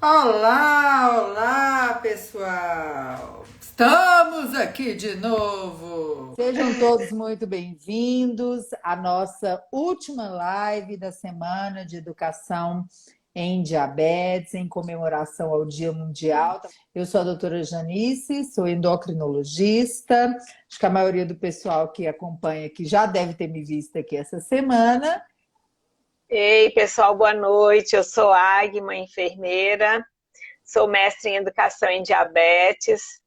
Olá, olá, pessoal! Estamos aqui de novo! Sejam todos muito bem-vindos à nossa última live da Semana de Educação em Diabetes, em comemoração ao Dia Mundial. Eu sou a doutora Janice, sou endocrinologista. Acho que a maioria do pessoal que acompanha aqui já deve ter me visto aqui essa semana. Ei, pessoal, boa noite. Eu sou Agma, enfermeira, sou mestre em educação em diabetes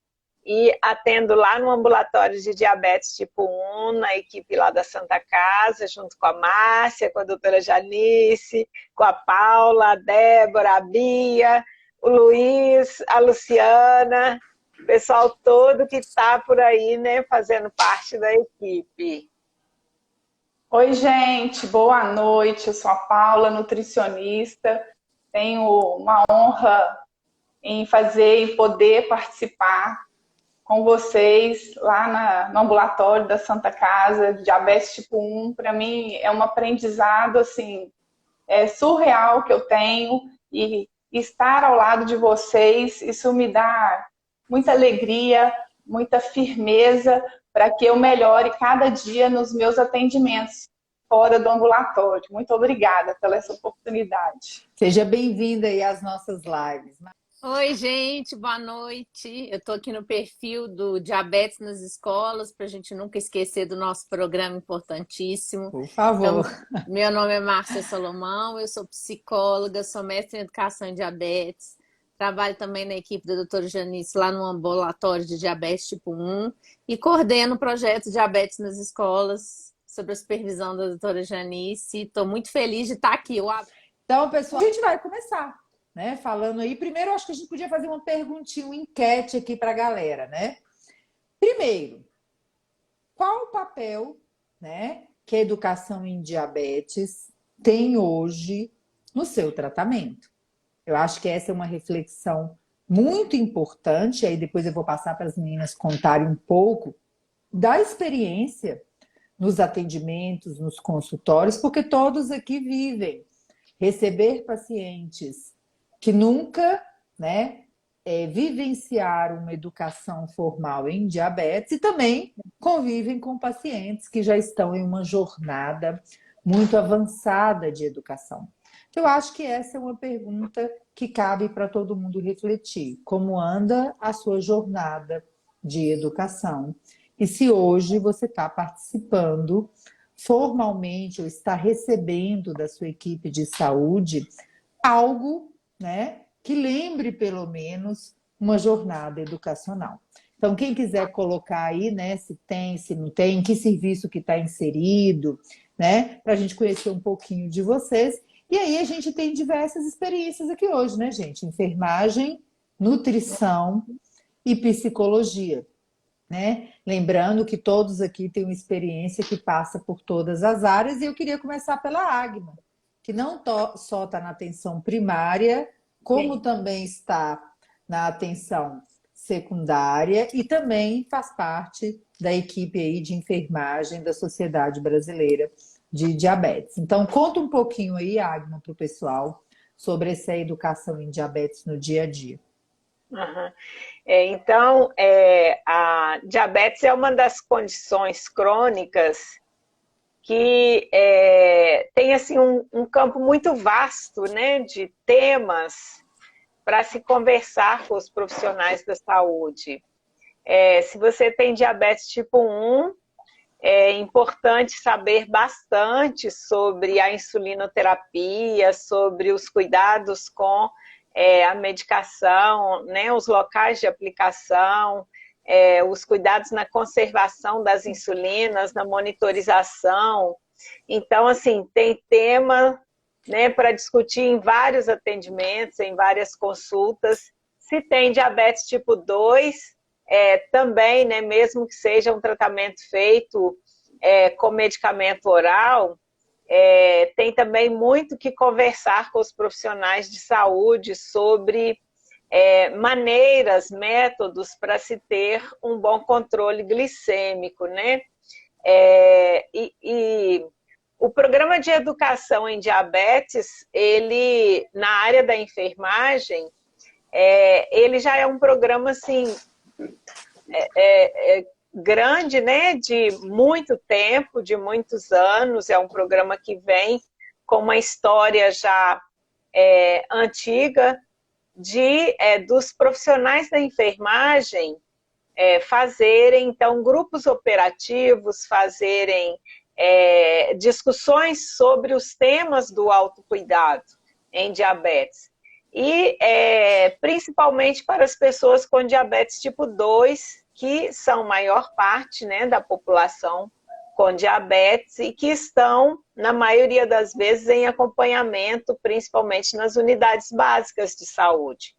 e atendo lá no ambulatório de diabetes tipo 1, na equipe lá da Santa Casa, junto com a Márcia, com a doutora Janice, com a Paula, a Débora, a Bia, o Luiz, a Luciana, o pessoal todo que está por aí, né, fazendo parte da equipe. Oi, gente, boa noite. Eu sou a Paula, nutricionista. Tenho uma honra em poder participar com vocês lá no ambulatório da Santa Casa, de diabetes tipo 1. Para mim é um aprendizado assim, surreal que eu tenho, e estar ao lado de vocês, isso me dá muita alegria, muita firmeza para que eu melhore cada dia nos meus atendimentos fora do ambulatório. Muito obrigada pela essa oportunidade. Seja bem-vinda aí às nossas lives. Oi, gente, boa noite. Eu estou aqui no perfil do Diabetes nas Escolas, para a gente nunca esquecer do nosso programa importantíssimo. Por favor. Então, meu nome é Márcia Salomão, eu sou psicóloga, sou mestre em educação em diabetes, trabalho também na equipe da doutora Janice lá no ambulatório de diabetes tipo 1 e coordeno o projeto Diabetes nas Escolas, sob a supervisão da doutora Janice. Estou muito feliz de estar aqui. Então, pessoal, a gente vai começar, né? Falando aí. Primeiro, acho que a gente podia fazer uma perguntinha, uma enquete aqui para a galera, né? Primeiro, qual o papel, né, que a educação em diabetes tem hoje no seu tratamento? Eu acho que essa é uma reflexão muito importante. Aí depois eu vou passar para as meninas contarem um pouco da experiência nos atendimentos, nos consultórios, porque todos aqui vivem receber pacientes que nunca, né, vivenciaram uma educação formal em diabetes e também convivem com pacientes que já estão em uma jornada muito avançada de educação. Então, eu acho que essa é uma pergunta que cabe para todo mundo refletir. Como anda a sua jornada de educação? E se hoje você está participando formalmente ou está recebendo da sua equipe de saúde algo, né, que lembre pelo menos uma jornada educacional. Então, quem quiser colocar aí, né, se tem, se não tem, em que serviço que está inserido, né, para a gente conhecer um pouquinho de vocês. E aí a gente tem diversas experiências aqui hoje, né, gente? Enfermagem, nutrição e psicologia. Né? Lembrando que todos aqui têm uma experiência que passa por todas as áreas, e eu queria começar pela Agma, que não só está na atenção primária, como também está na atenção secundária e também faz parte da equipe aí de enfermagem da Sociedade Brasileira de Diabetes. Então, conta um pouquinho aí, Agma, para o pessoal sobre essa educação em diabetes no dia a dia. Uhum. Então, a diabetes é uma das condições crônicas que tem assim, um campo muito vasto, né, de temas para se conversar com os profissionais da saúde. Se você tem diabetes tipo 1, é importante saber bastante sobre a insulinoterapia, sobre os cuidados com a medicação, né, os locais de aplicação, os cuidados na conservação das insulinas, na monitorização. Então, assim, tem tema, né, para discutir em vários atendimentos, em várias consultas. Se tem diabetes tipo 2, também, né, mesmo que seja um tratamento feito com medicamento oral, tem também muito que conversar com os profissionais de saúde sobre maneiras, métodos para se ter um bom controle glicêmico, né? E o programa de educação em diabetes, ele, na área da enfermagem, ele já é um programa, assim, grande, né, de muito tempo, de muitos anos, é um programa que vem com uma história já antiga, dos profissionais da enfermagem fazerem, então, grupos operativos, fazerem discussões sobre os temas do autocuidado em diabetes. E principalmente para as pessoas com diabetes tipo 2, que são maior parte, né, da população com diabetes e que estão, na maioria das vezes, em acompanhamento, principalmente nas unidades básicas de saúde.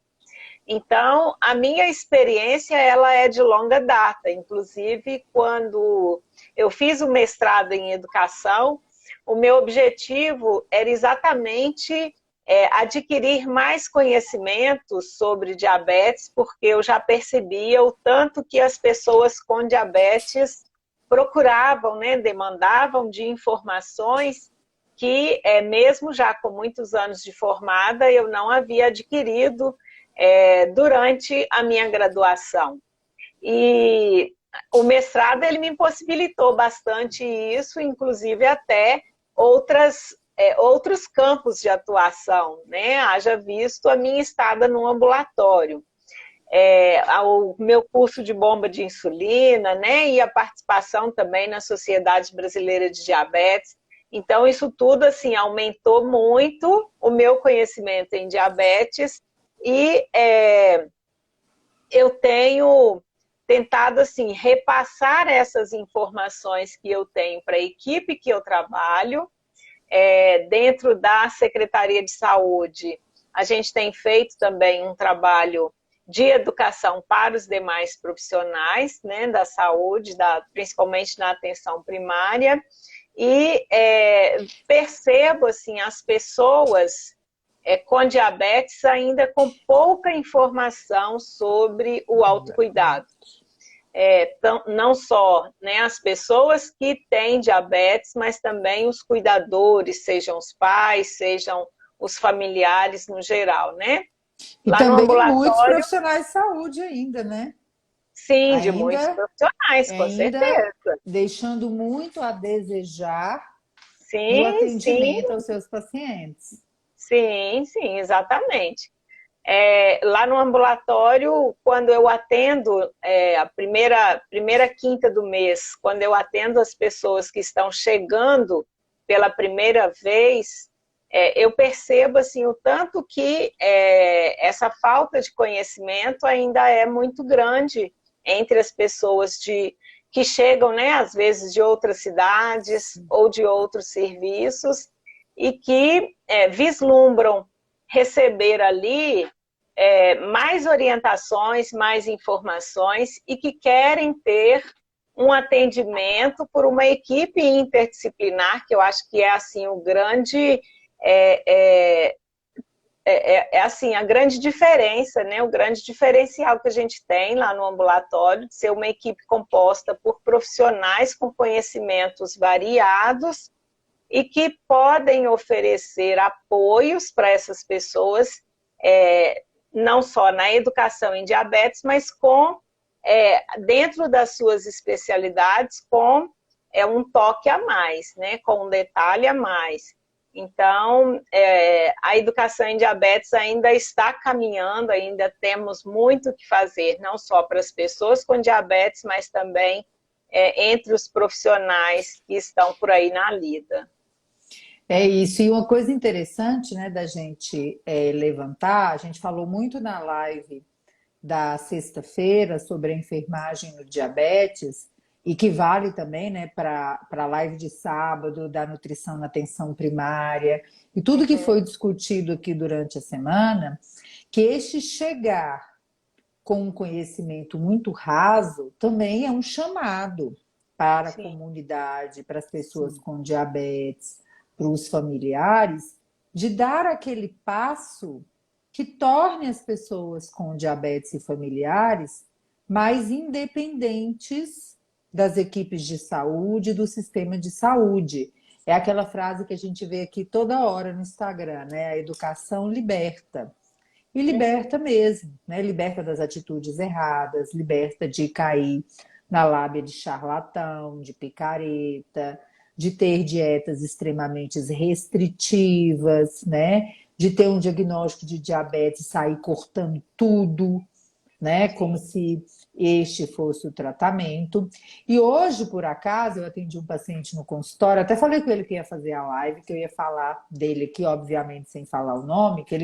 Então, a minha experiência, ela é de longa data. Inclusive, quando eu fiz o mestrado em educação, o meu objetivo era exatamente adquirir mais conhecimentos sobre diabetes, porque eu já percebia o tanto que as pessoas com diabetes procuravam, né, demandavam de informações que, mesmo já com muitos anos de formada, eu não havia adquirido durante a minha graduação. E o mestrado, ele me possibilitou bastante isso, inclusive até outros campos de atuação, né? Haja visto a minha estada no ambulatório, o meu curso de bomba de insulina, né? E a participação também na Sociedade Brasileira de Diabetes. Então, isso tudo, assim, aumentou muito o meu conhecimento em diabetes e eu tenho tentado, assim, repassar essas informações que eu tenho para a equipe que eu trabalho. Dentro da Secretaria de Saúde, a gente tem feito também um trabalho de educação para os demais profissionais, né, da saúde, principalmente na atenção primária, e percebo, assim, as pessoas com diabetes ainda com pouca informação sobre o autocuidado. Não só, né, as pessoas que têm diabetes, mas também os cuidadores, sejam os pais, sejam os familiares no geral, né? E Lá também no ambulatório, muitos profissionais de saúde ainda, né? sim, de muitos profissionais, com certeza. Deixando muito a desejar no Sim, sim, atendimento aos seus pacientes. sim, sim, exatamente. Lá no ambulatório, quando eu atendo, a primeira quinta do mês, quando eu atendo as pessoas que estão chegando pela primeira vez, eu percebo, assim, o tanto que essa falta de conhecimento ainda é muito grande entre as pessoas que chegam, né, às vezes de outras cidades ou de outros serviços e que vislumbram receber ali mais orientações, mais informações e que querem ter um atendimento por uma equipe interdisciplinar, que eu acho que é, assim, o grande... assim, a grande diferença, né? O grande diferencial que a gente tem lá no ambulatório, de ser uma equipe composta por profissionais com conhecimentos variados e que podem oferecer apoios para essas pessoas, não só na educação em diabetes, mas dentro das suas especialidades, com um toque a mais, né? Com um detalhe a mais. Então, a educação em diabetes ainda está caminhando, ainda temos muito o que fazer, não só para as pessoas com diabetes, mas também entre os profissionais que estão por aí na lida. É isso, e uma coisa interessante, né, da gente levantar, a gente falou muito na live da sexta-feira sobre a enfermagem no diabetes, e que vale também, né, para a live de sábado da nutrição na atenção primária, e tudo que foi discutido aqui durante a semana, que este chegar com um conhecimento muito raso também é um chamado para a comunidade, para as pessoas com diabetes, para os familiares, de dar aquele passo que torne as pessoas com diabetes e familiares mais independentes das equipes de saúde, do sistema de saúde. É aquela frase que a gente vê aqui toda hora no Instagram, né? A educação liberta. e liberta mesmo, né? Liberta das atitudes erradas, liberta de cair na lábia de charlatão, de picareta, de ter dietas extremamente restritivas, né? De ter um diagnóstico de diabetes e sair cortando tudo, né? Como se este fosse o tratamento. E hoje, por acaso, eu atendi um paciente no consultório, até falei com ele que ia fazer a live, que eu ia falar dele aqui, obviamente, sem falar o nome, que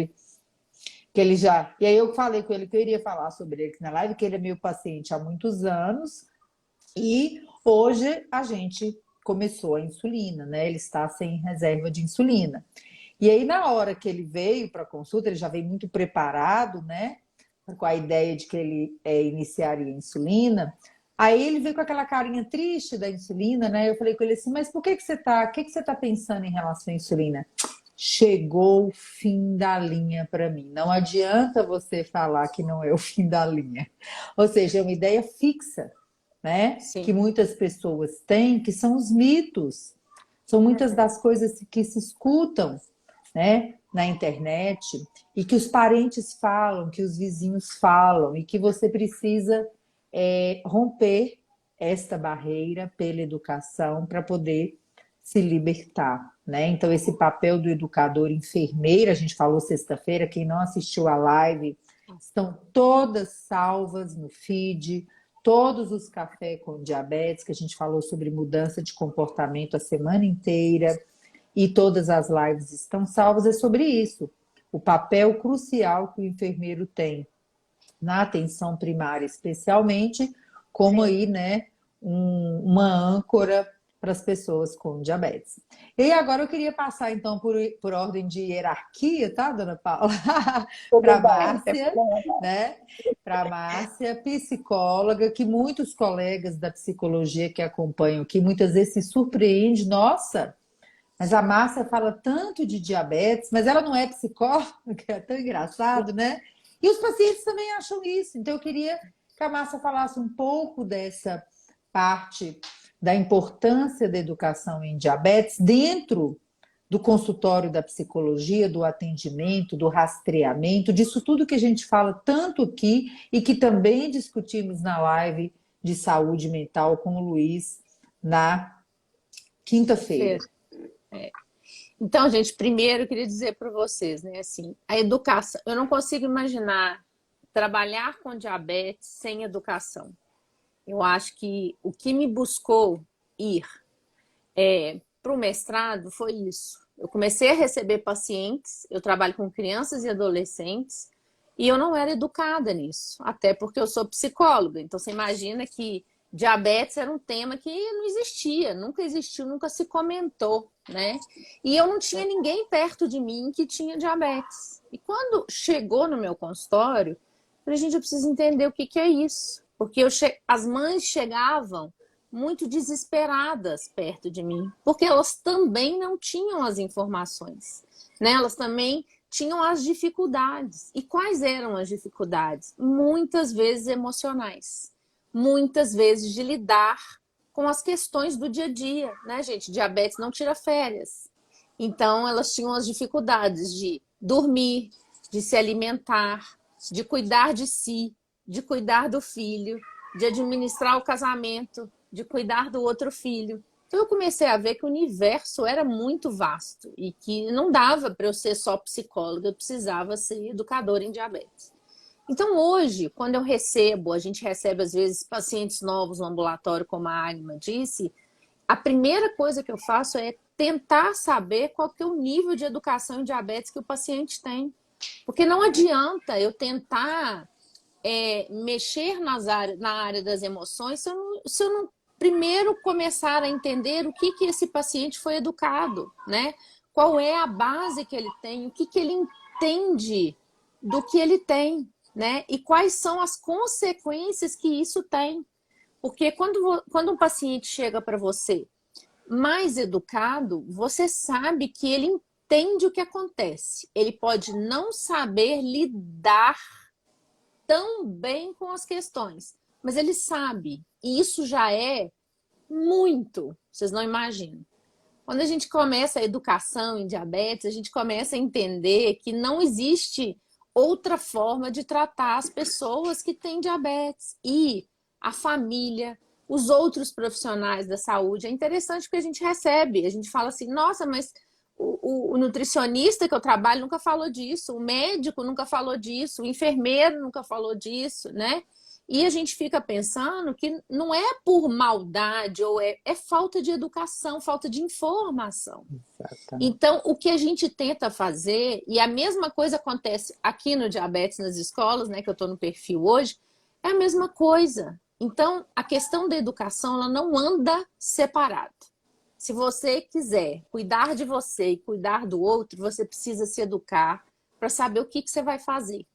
ele já. E aí eu falei com ele que eu iria falar sobre ele aqui na live, que ele é meu paciente há muitos anos, e hoje a gente começou a insulina, né? Ele está sem reserva de insulina. E aí, na hora que ele veio para a consulta, ele já veio muito preparado, né? Com a ideia de que ele iniciaria a insulina. Aí ele veio com aquela carinha triste da insulina, né? Eu falei com ele assim, mas por que você tá pensando em relação à insulina? Chegou o fim da linha para mim. Não adianta você falar que não é o fim da linha. Ou seja, é uma ideia fixa, né? Sim. Que muitas pessoas têm, que são os mitos. São muitas das coisas que se escutam, né, na internet, e que os parentes falam, que os vizinhos falam, e que você precisa romper esta barreira pela educação para poder se libertar, né? Então, esse papel do educador enfermeiro, a gente falou sexta-feira, quem não assistiu a live, estão todas salvas no feed, todos os cafés com diabetes, que a gente falou sobre mudança de comportamento a semana inteira, e todas as lives estão salvas, é sobre isso. O papel crucial que o enfermeiro tem na atenção primária, especialmente, como aí, né, uma âncora para as pessoas com diabetes. E agora eu queria passar, então, por ordem de hierarquia, tá, dona Paula? Para a Márcia, né? Para a Márcia, psicóloga, que muitos colegas da psicologia que acompanham aqui, muitas vezes se surpreendem, nossa, mas a Márcia fala tanto de diabetes, mas ela não é psicóloga, é tão engraçado, né? E os pacientes também acham isso. Então, eu queria que a Márcia falasse um pouco dessa parte da importância da educação em diabetes dentro do consultório da psicologia, do atendimento, do rastreamento, disso tudo que a gente fala tanto aqui e que também discutimos na live de saúde mental com o Luiz na quinta-feira. Então, gente, primeiro eu queria dizer para vocês, né, assim, a educação, eu não consigo imaginar trabalhar com diabetes sem educação. Eu acho que o que me buscou ir para o mestrado foi isso. Eu comecei a receber pacientes, eu trabalho com crianças e adolescentes, e eu não era educada nisso, até porque eu sou psicóloga. Então, você imagina que diabetes era um tema que não existia, nunca existiu, nunca se comentou, né? E eu não tinha ninguém perto de mim que tinha diabetes. E quando chegou no meu consultório, eu falei, gente, eu preciso entender o que é isso. Porque as mães chegavam muito desesperadas perto de mim, porque elas também não tinham as informações, né? Elas também tinham as dificuldades. E quais eram as dificuldades? Muitas vezes emocionais. Muitas vezes de lidar com as questões do dia a dia, né, gente? Diabetes não tira férias. Então, elas tinham as dificuldades de dormir, de se alimentar, de cuidar de si, de cuidar do filho, de administrar o casamento, de cuidar do outro filho. Então, eu comecei a ver que o universo era muito vasto e que não dava para eu ser só psicóloga, eu precisava ser educadora em diabetes. Então, hoje, quando a gente recebe, às vezes, pacientes novos no ambulatório, como a Agma disse, a primeira coisa que eu faço é tentar saber qual que é o nível de educação em diabetes que o paciente tem. Porque não adianta eu tentar mexer na área das emoções se eu não primeiro começar a entender o que esse paciente foi educado, né? Qual é a base que ele tem, o que ele entende do que ele tem, né? E quais são as consequências que isso tem. Porque quando um paciente chega para você mais educado, você sabe que ele entende o que acontece. Ele pode não saber lidar tão bem com as questões, mas ele sabe. E isso já é muito, vocês não imaginam. Quando a gente começa a educação em diabetes, a gente começa a entender que não existe outra forma de tratar as pessoas que têm diabetes e a família, os outros profissionais da saúde. É interessante porque a gente recebe, a gente fala assim, nossa, mas o nutricionista que eu trabalho nunca falou disso, o médico nunca falou disso, o enfermeiro nunca falou disso, né? E a gente fica pensando que não é por maldade, ou é falta de educação, falta de informação. Exatamente. Então, o que a gente tenta fazer, e a mesma coisa acontece aqui no Diabetes nas Escolas, né, que eu estou no perfil hoje, é a mesma coisa. Então, a questão da educação, ela não anda separada. Se você quiser cuidar de você e cuidar do outro, você precisa se educar para saber o que você vai fazer.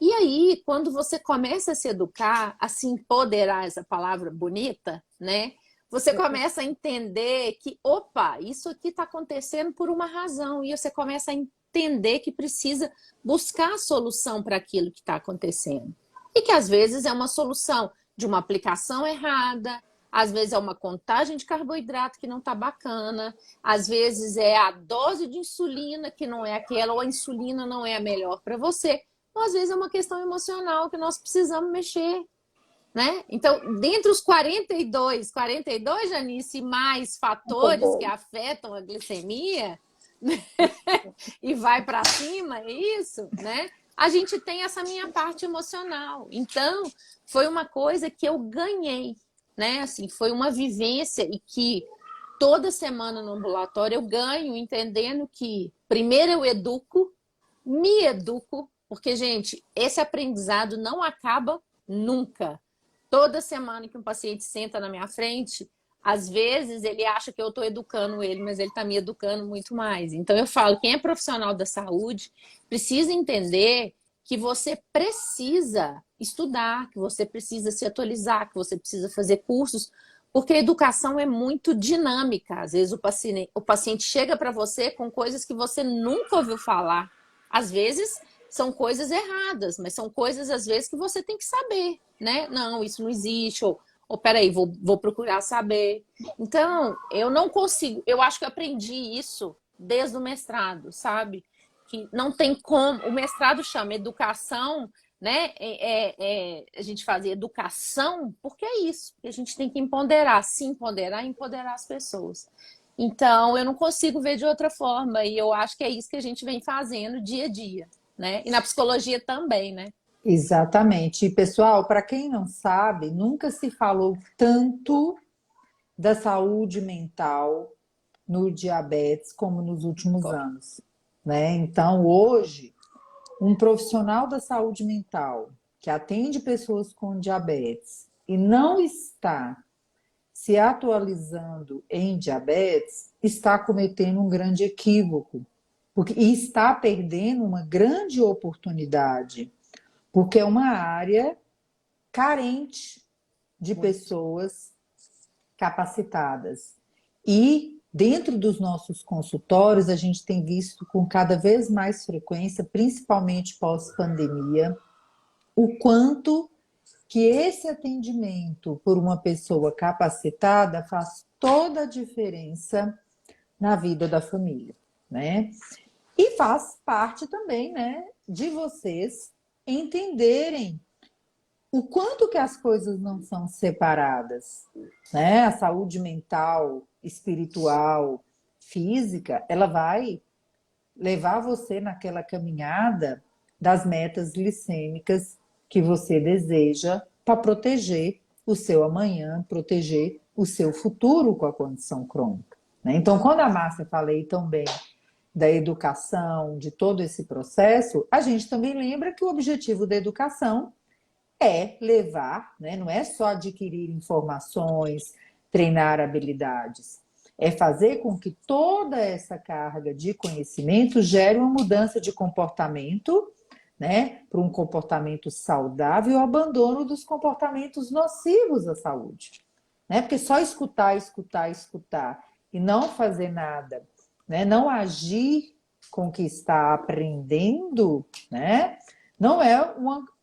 E aí, quando você começa a se educar, a se empoderar, essa palavra bonita, né? Você começa a entender que, opa, isso aqui está acontecendo por uma razão. E você começa a entender que precisa buscar a solução para aquilo que está acontecendo. E que às vezes é uma solução de uma aplicação errada, às vezes é uma contagem de carboidrato que não está bacana, às vezes é a dose de insulina que não é aquela, ou a insulina não é a melhor para você. Ou às vezes é uma questão emocional que nós precisamos mexer, né? Então, dentre os 42, Janice, mais fatores que afetam a glicemia, né? E vai para cima, é isso, né? A gente tem essa minha parte emocional. Então, foi uma coisa que eu ganhei, né? Assim, foi uma vivência e que toda semana no ambulatório eu ganho, entendendo que primeiro eu me educo, porque, gente, esse aprendizado não acaba nunca. Toda semana que um paciente senta na minha frente, às vezes ele acha que eu estou educando ele, mas ele está me educando muito mais. Então eu falo, quem é profissional da saúde precisa entender que você precisa estudar, que você precisa se atualizar, que você precisa fazer cursos, porque a educação é muito dinâmica. Às vezes o paciente chega para você com coisas que você nunca ouviu falar. Às vezes são coisas erradas, mas são coisas, às vezes, que você tem que saber, né? Não, isso não existe, ou peraí, vou procurar saber. Então, eu não consigo, eu acho que eu aprendi isso desde o mestrado, sabe? Que não tem como, o mestrado chama educação, né? A gente faz educação, porque é isso, que a gente tem que empoderar, se empoderar e empoderar as pessoas. Então, eu não consigo ver de outra forma, e eu acho que é isso que a gente vem fazendo dia a dia, né? E na psicologia também, né? Exatamente. E, pessoal, para quem não sabe, nunca se falou tanto da saúde mental no diabetes como nos últimos anos, né? Então, hoje, um profissional da saúde mental que atende pessoas com diabetes e não está se atualizando em diabetes, está cometendo um grande equívoco, e está perdendo uma grande oportunidade, porque é uma área carente de pessoas capacitadas. E dentro dos nossos consultórios, a gente tem visto com cada vez mais frequência, principalmente pós-pandemia, o quanto que esse atendimento por uma pessoa capacitada faz toda a diferença na vida da família, né? E faz parte também, né, de vocês entenderem o quanto que as coisas não são separadas, né? A saúde mental, espiritual, física, ela vai levar você naquela caminhada das metas glicêmicas que você deseja para proteger o seu amanhã, proteger o seu futuro com a condição crônica, né? Então, quando a Márcia falei tão bem da educação, de todo esse processo, a gente também lembra que o objetivo da educação é levar, né? Não é só adquirir informações, treinar habilidades, é fazer com que toda essa carga de conhecimento gere uma mudança de comportamento, né? Para um comportamento saudável e o abandono dos comportamentos nocivos à saúde, né? Porque só escutar e não fazer nada, né? Não agir com o que está aprendendo, né? Não é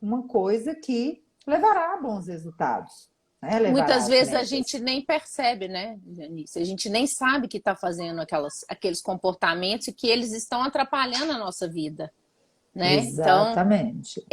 uma coisa que levará a bons resultados, né? Muitas vezes a gente nem percebe, né, Janice? A gente nem sabe que está fazendo aqueles comportamentos e que eles estão atrapalhando a nossa vida, né? Então, Exatamente.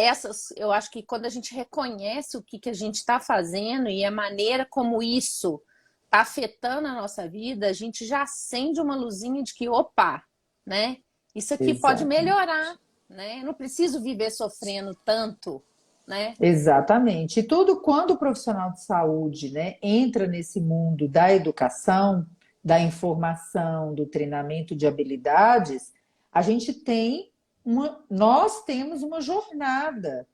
eu acho que quando a gente reconhece o que a gente está fazendo e a maneira como isso está afetando a nossa vida, a gente já acende uma luzinha de que, opa, né? Isso aqui pode Exatamente. melhorar, né? Eu não preciso viver sofrendo tanto, né? Exatamente. E tudo quando o profissional de saúde, né, entra nesse mundo da educação, da informação, do treinamento de habilidades, a gente tem nós temos uma jornada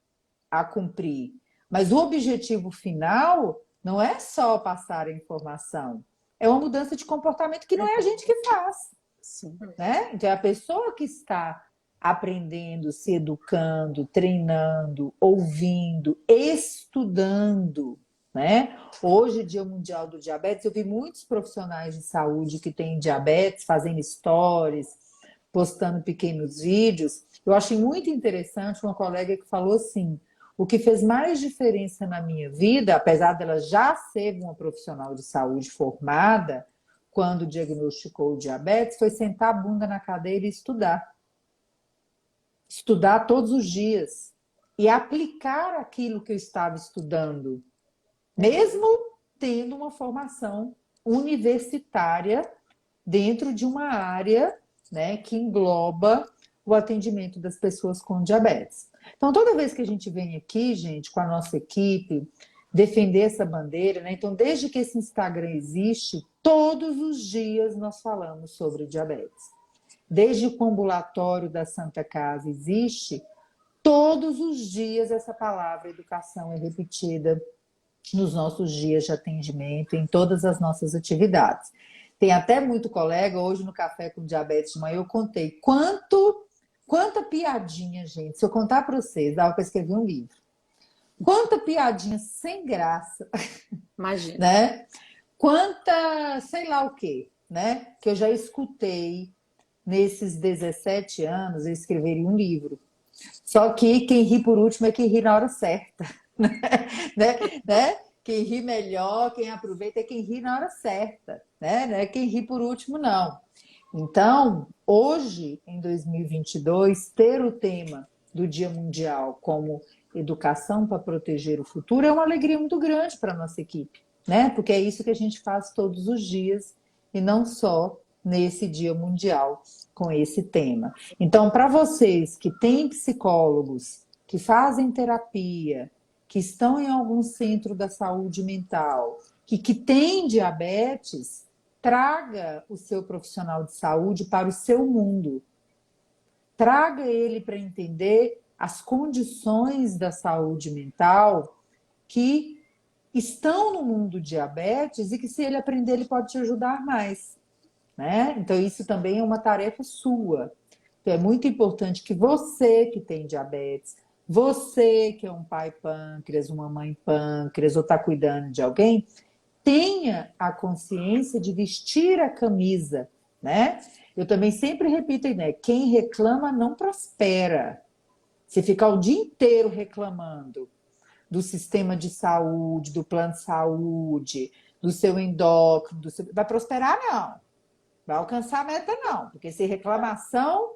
a cumprir. Mas o objetivo final não é só passar a informação, é uma mudança de comportamento que não é a gente que faz, Sim. né? Então é a pessoa que está aprendendo, se educando, treinando, ouvindo, estudando, né? Hoje, Dia Mundial do Diabetes, eu vi muitos profissionais de saúde que têm diabetes fazendo stories, postando pequenos vídeos. Eu achei muito interessante uma colega que falou assim: o que fez mais diferença na minha vida, apesar dela já ser uma profissional de saúde formada, quando diagnosticou o diabetes, foi sentar a bunda na cadeira e estudar. Estudar todos os dias e aplicar aquilo que eu estava estudando, mesmo tendo uma formação universitária dentro de uma área, né, que engloba o atendimento das pessoas com diabetes. Então, toda vez que a gente vem aqui, gente, com a nossa equipe, defender essa bandeira, né? Então, desde que esse Instagram existe, todos os dias nós falamos sobre diabetes. Desde que o ambulatório da Santa Casa existe, todos os dias essa palavra educação é repetida nos nossos dias de atendimento, em todas as nossas atividades. Tem até muito colega, hoje no Café com Diabetes de manhã, eu contei quanta piadinha, gente. Se eu contar para vocês, dava para escrever um livro. Quanta piadinha sem graça, Imagina. né? Quanta, sei lá o quê, né? Que eu já escutei nesses 17 anos, eu escreveria um livro. Só que quem ri por último é quem ri na hora certa, né? Quem ri melhor, quem aproveita é quem ri na hora certa, né? Não é quem ri por último, não. Então, hoje, em 2022, ter o tema do Dia Mundial como educação para proteger o futuro é uma alegria muito grande para a nossa equipe, né? Porque é isso que a gente faz todos os dias e não só nesse Dia Mundial com esse tema. Então, para vocês que têm psicólogos, que fazem terapia, que estão em algum centro da saúde mental, que têm diabetes, traga o seu profissional de saúde para o seu mundo. Traga ele para entender as condições da saúde mental que estão no mundo diabetes e que, se ele aprender, ele pode te ajudar mais, né? Então, isso também é uma tarefa sua. Então, é muito importante que você que tem diabetes, você que é um pai pâncreas, uma mãe pâncreas, ou está cuidando de alguém, tenha a consciência de vestir a camisa, né? Eu também sempre repito, né? Quem reclama não prospera. Se ficar o dia inteiro reclamando do sistema de saúde, do plano de saúde, do seu endócrino, vai prosperar, não. Vai alcançar a meta, não. Porque se reclamação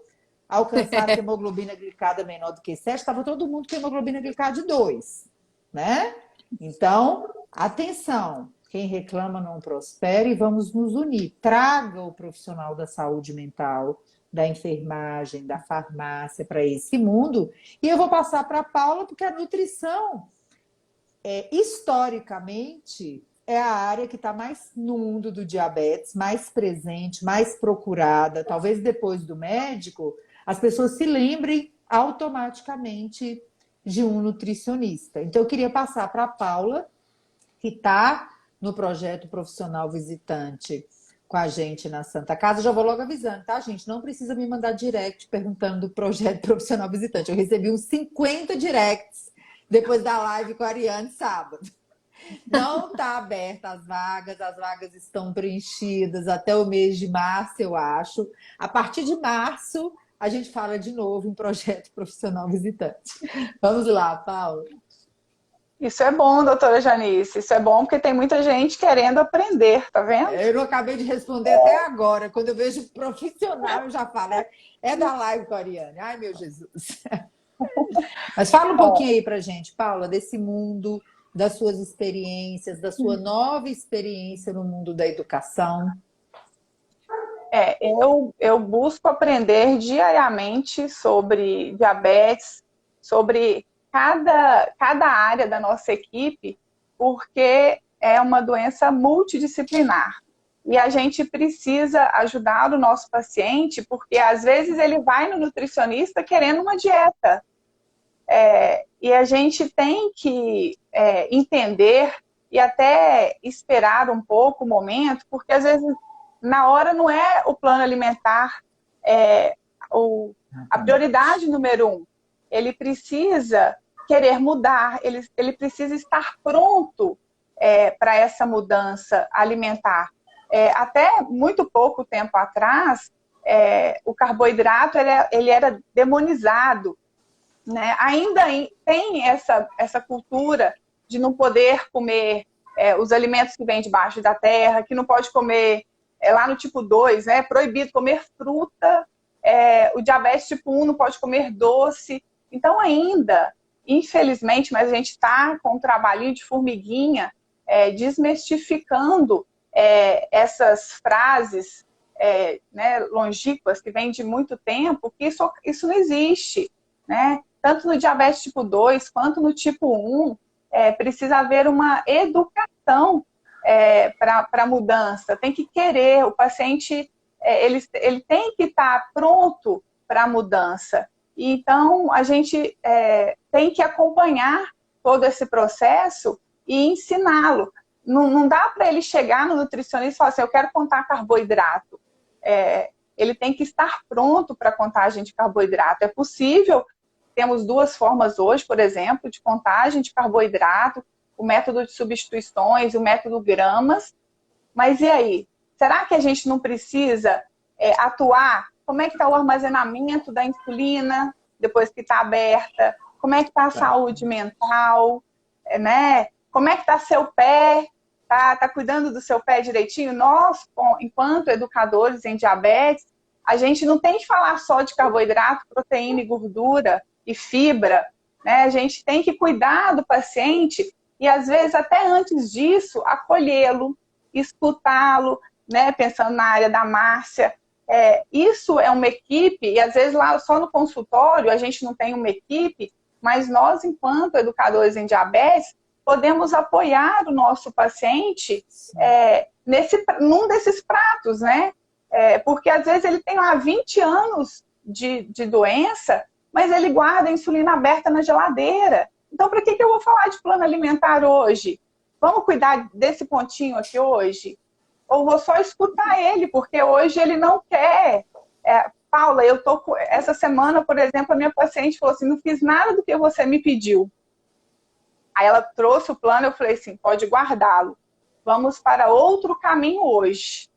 alcançar a hemoglobina glicada menor do que 7, estava todo mundo com hemoglobina glicada de 2, né? Então, atenção. Quem reclama não prospera e vamos nos unir. Traga o profissional da saúde mental, da enfermagem, da farmácia para esse mundo. E eu vou passar para a Paula, porque a nutrição, historicamente, é a área que está mais no mundo do diabetes, mais presente, mais procurada. Talvez depois do médico, as pessoas se lembrem automaticamente de um nutricionista. Então, eu queria passar para a Paula, que está no projeto profissional visitante com a gente na Santa Casa. Já vou logo avisando, tá, gente? Não precisa me mandar direct perguntando do projeto profissional visitante. Eu recebi uns 50 directs depois da live com a Ariane sábado. Não está aberta as vagas estão preenchidas até o mês de março, eu acho. A partir de março, a gente fala de novo em projeto profissional visitante. Vamos lá, Paulo. Isso é bom, doutora Janice. Isso é bom porque tem muita gente querendo aprender, tá vendo? Eu não acabei de responder até agora. Quando eu vejo profissional, eu já falo. É da live, Coriane. Ai, meu Jesus. Mas fala um pouquinho aí pra gente, Paula, desse mundo, das suas experiências, da sua nova experiência no mundo da educação. Eu busco aprender diariamente sobre diabetes, sobre cada área da nossa equipe, porque é uma doença multidisciplinar. E a gente precisa ajudar o nosso paciente, porque às vezes ele vai no nutricionista querendo uma dieta. E a gente tem que entender e até esperar um pouco o momento, porque às vezes na hora não é o plano alimentar a prioridade número 1. Ele precisa querer mudar, ele precisa estar pronto para essa mudança alimentar. Até muito pouco tempo atrás, o carboidrato ele era demonizado, né? Ainda tem essa cultura de não poder comer os alimentos que vêm debaixo da terra, que não pode comer, lá no tipo 2, né? É proibido comer fruta, o diabetes tipo 1 não pode comer doce. Então ainda, infelizmente, mas a gente está com um trabalhinho de formiguinha desmistificando essas frases né, longínquas que vêm de muito tempo, que isso não existe, né? Tanto no diabetes tipo 2 quanto no tipo 1, precisa haver uma educação para a mudança. Tem que querer, o paciente ele tem que estar pronto para a mudança. Então, a gente tem que acompanhar todo esse processo e ensiná-lo. Não dá para ele chegar no nutricionista e falar assim, eu quero contar carboidrato. Ele tem que estar pronto para a contagem de carboidrato. É possível, temos 2 formas hoje, por exemplo, de contagem de carboidrato, o método de substituições, o método gramas. Mas e aí? Será que a gente não precisa atuar? Como é que está o armazenamento da insulina depois que está aberta? Como é que está a saúde mental? Né? Como é que está seu pé? Tá cuidando do seu pé direitinho? Nós, enquanto educadores em diabetes, a gente não tem que falar só de carboidrato, proteína e gordura e fibra, né? A gente tem que cuidar do paciente e, às vezes, até antes disso, acolhê-lo, escutá-lo, né? Pensando na área da Márcia. Isso é uma equipe, e às vezes lá só no consultório a gente não tem uma equipe, mas nós, enquanto educadores em diabetes, podemos apoiar o nosso paciente num desses pratos, né? Porque às vezes ele tem lá 20 anos de doença, mas ele guarda a insulina aberta na geladeira. Então, para que eu vou falar de plano alimentar hoje? Vamos cuidar desse pontinho aqui hoje? Ou vou só escutar ele, porque hoje ele não quer. Paula, essa semana, por exemplo, a minha paciente falou assim, não fiz nada do que você me pediu. Aí ela trouxe o plano, eu falei assim, pode guardá-lo. Vamos para outro caminho hoje.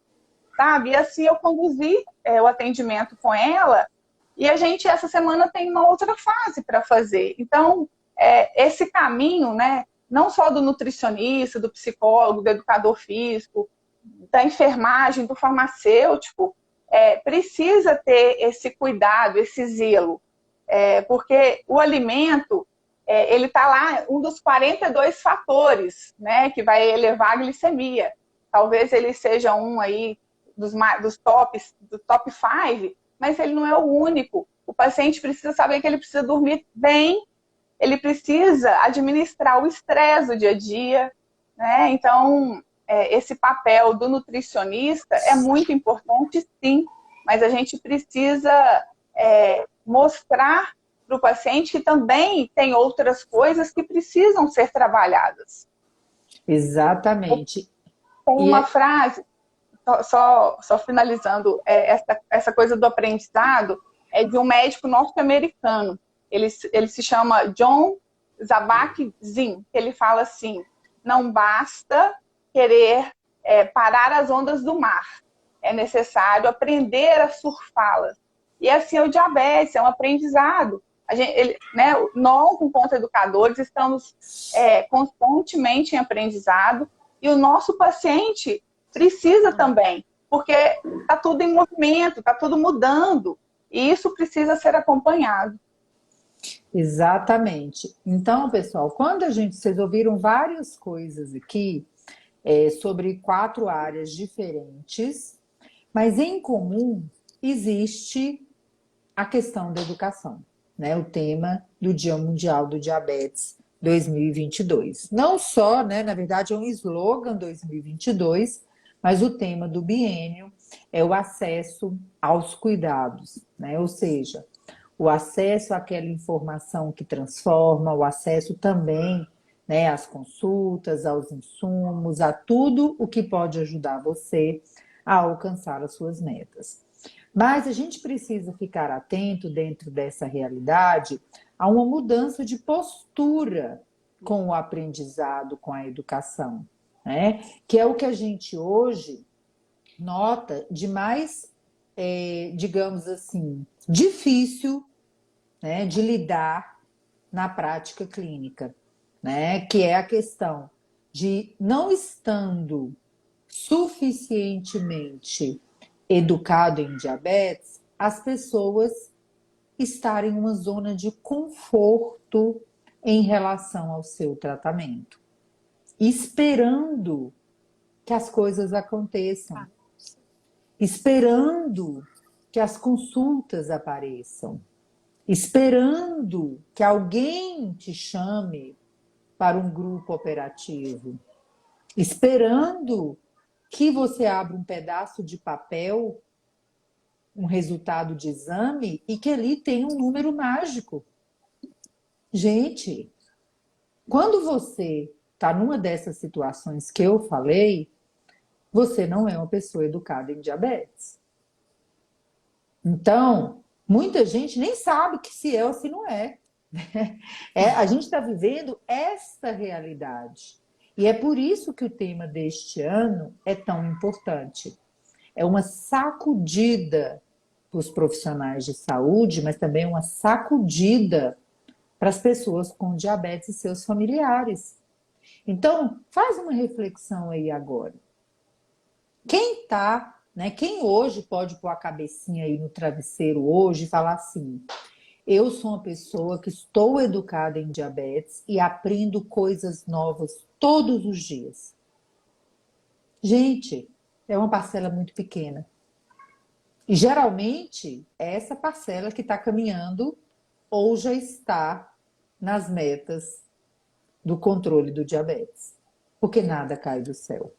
Sabe? E assim eu conduzi o atendimento com ela, e a gente, essa semana, tem uma outra fase para fazer. Então, esse caminho, né, não só do nutricionista, do psicólogo, do educador físico, da enfermagem, do farmacêutico, precisa ter esse cuidado, esse zelo. Porque o alimento, ele está lá, um dos 42 fatores, né, que vai elevar a glicemia. Talvez ele seja um aí do top 5, mas ele não é o único. O paciente precisa saber que ele precisa dormir bem, ele precisa administrar o estresse do dia a dia, né? Então, esse papel do nutricionista é muito importante, sim, mas a gente precisa mostrar para o paciente que também tem outras coisas que precisam ser trabalhadas. Exatamente. Tem uma frase, só finalizando, essa coisa do aprendizado, é de um médico norte-americano. Ele se chama John Kabat-Zinn. Ele fala assim, não basta querer parar as ondas do mar. É necessário aprender a surfá-las. E assim é o diabetes, é um aprendizado. né, nós, enquanto educadores, estamos constantemente em aprendizado e o nosso paciente precisa também, porque está tudo em movimento, está tudo mudando e isso precisa ser acompanhado. Exatamente. Então, pessoal, vocês ouviram várias coisas aqui sobre 4 áreas diferentes, mas em comum existe a questão da educação, né? O tema do Dia Mundial do Diabetes 2022. Não só, né, na verdade, é um slogan 2022, mas o tema do biênio é o acesso aos cuidados, né? Ou seja, o acesso àquela informação que transforma, o acesso também, né, às consultas, aos insumos, a tudo o que pode ajudar você a alcançar as suas metas. Mas a gente precisa ficar atento dentro dessa realidade a uma mudança de postura com o aprendizado, com a educação, né? Que é o que a gente hoje nota de mais, digamos assim, difícil, né, de lidar na prática clínica, né? Que é a questão de não estando suficientemente educado em diabetes, as pessoas estarem em uma zona de conforto em relação ao seu tratamento, esperando que as coisas aconteçam, esperando que as consultas apareçam, esperando que alguém te chame para um grupo operativo, esperando que você abra um pedaço de papel, um resultado de exame e que ali tem um número mágico. Gente, quando você está numa dessas situações que eu falei, você não é uma pessoa educada em diabetes. Então, muita gente nem sabe que se é ou se não é. A gente está vivendo esta realidade. E é por isso que o tema deste ano é tão importante. É uma sacudida para os profissionais de saúde, mas também uma sacudida para as pessoas com diabetes e seus familiares. Então, faz uma reflexão aí agora. Quem tá, né? Quem hoje pode pôr a cabecinha aí no travesseiro hoje e falar assim: eu sou uma pessoa que estou educada em diabetes e aprendo coisas novas todos os dias. Gente, é uma parcela muito pequena. E geralmente é essa parcela que está caminhando ou já está nas metas do controle do diabetes. Porque nada cai do céu.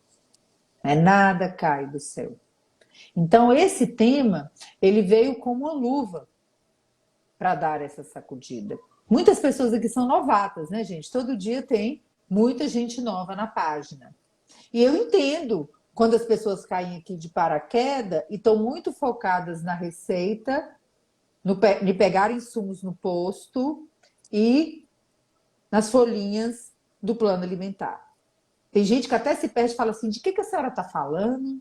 Nada cai do céu. Então, esse tema, ele veio como uma luva para dar essa sacudida. Muitas pessoas aqui são novatas, né, gente? Todo dia tem muita gente nova na página. E eu entendo quando as pessoas caem aqui de paraquedas e estão muito focadas na receita, de pegar insumos no posto e nas folhinhas do plano alimentar. Tem gente que até se perde e fala assim: de que a senhora está falando?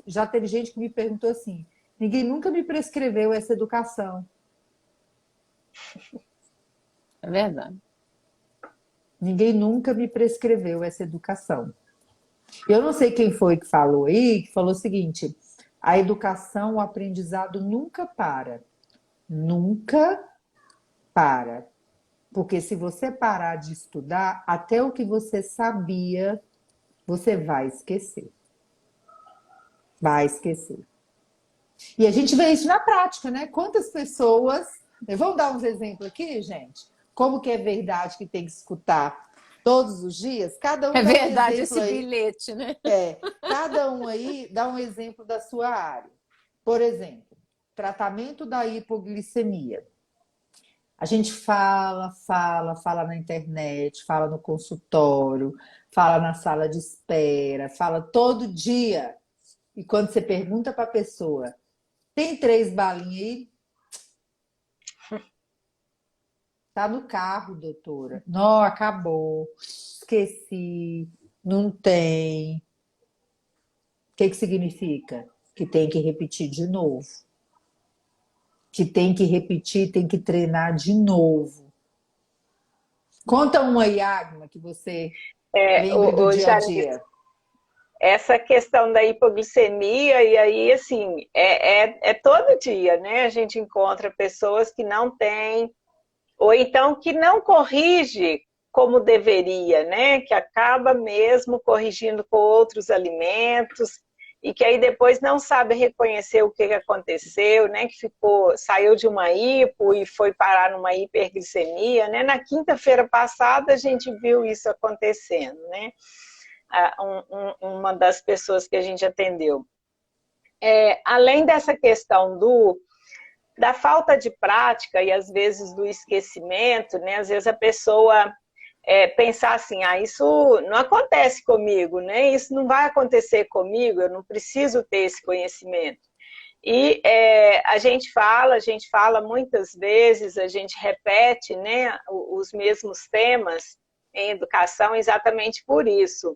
Já teve gente que me perguntou assim: ninguém nunca me prescreveu essa educação. É verdade. Ninguém nunca me prescreveu essa educação. Eu não sei quem foi que falou aí, que falou o seguinte: a educação, o aprendizado nunca para. Nunca para. Porque se você parar de estudar, até o que você sabia, você vai esquecer. Vai esquecer. E a gente vê isso na prática, né? Quantas pessoas... Vamos dar uns exemplos aqui, gente? Como que é verdade que tem que escutar todos os dias? Cada um É dá um verdade exemplo esse aí. bilhete, né? Cada um aí dá um exemplo da sua área. Por exemplo, tratamento da hipoglicemia. A gente fala na internet, fala no consultório, fala na sala de espera, fala todo dia. E quando você pergunta para a pessoa: tem 3 balinhas aí? Tá no carro, doutora. Não, acabou. Esqueci. Não tem. O que significa? Que tem que repetir de novo. que tem que repetir, tem que treinar de novo? Conta uma aí, Agma, que você lembre do dia a Janice, dia. essa questão da hipoglicemia, e aí, assim, é todo dia, né? A gente encontra pessoas que não têm, ou então que não corrige como deveria, né? Que acaba mesmo corrigindo com outros alimentos, e que aí depois não sabe reconhecer o que aconteceu, né? Que saiu de uma hipo e foi parar numa hiperglicemia, né? Na quinta-feira passada a gente viu isso acontecendo, né? Uma das pessoas que a gente atendeu. Além dessa questão da falta de prática e às vezes do esquecimento, né? Às vezes a pessoa pensar assim, isso não acontece comigo, né? Isso não vai acontecer comigo, eu não preciso ter esse conhecimento. E a gente fala muitas vezes, a gente repete, né, os mesmos temas em educação exatamente por isso.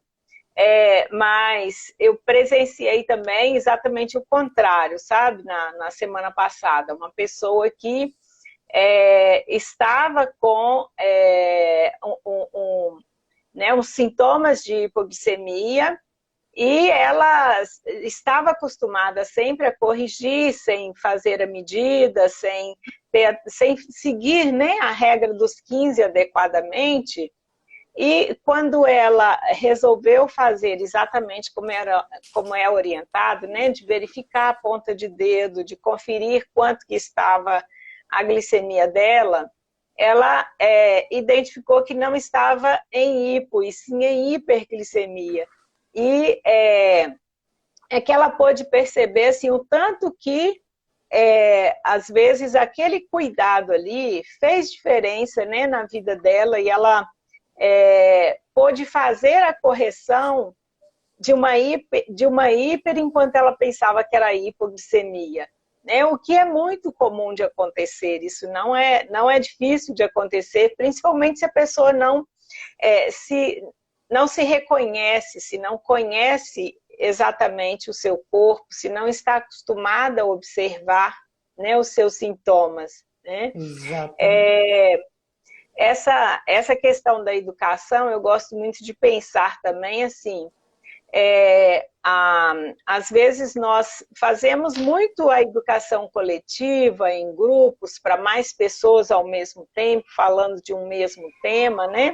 Mas eu presenciei também exatamente o contrário, sabe? Na semana passada, uma pessoa que estava com uns sintomas de hipoglicemia e ela estava acostumada sempre a corrigir, sem fazer a medida, sem seguir, né, a regra dos 15 adequadamente. E quando ela resolveu fazer exatamente como é orientado, né, de verificar a ponta de dedo, de conferir quanto que estava a glicemia dela, ela identificou que não estava em hipo, e sim em hiperglicemia. E que ela pôde perceber assim, o tanto que, às vezes, aquele cuidado ali fez diferença, né, na vida dela, e ela pôde fazer a correção de uma hiper enquanto ela pensava que era hipoglicemia. Né? O que é muito comum de acontecer, isso não é difícil de acontecer, principalmente se a pessoa não se reconhece, se não conhece exatamente o seu corpo, se não está acostumada a observar, né, os seus sintomas. Né? Exatamente. Essa questão da educação, eu gosto muito de pensar também assim, às vezes nós fazemos muito a educação coletiva em grupos para mais pessoas ao mesmo tempo, falando de um mesmo tema, né?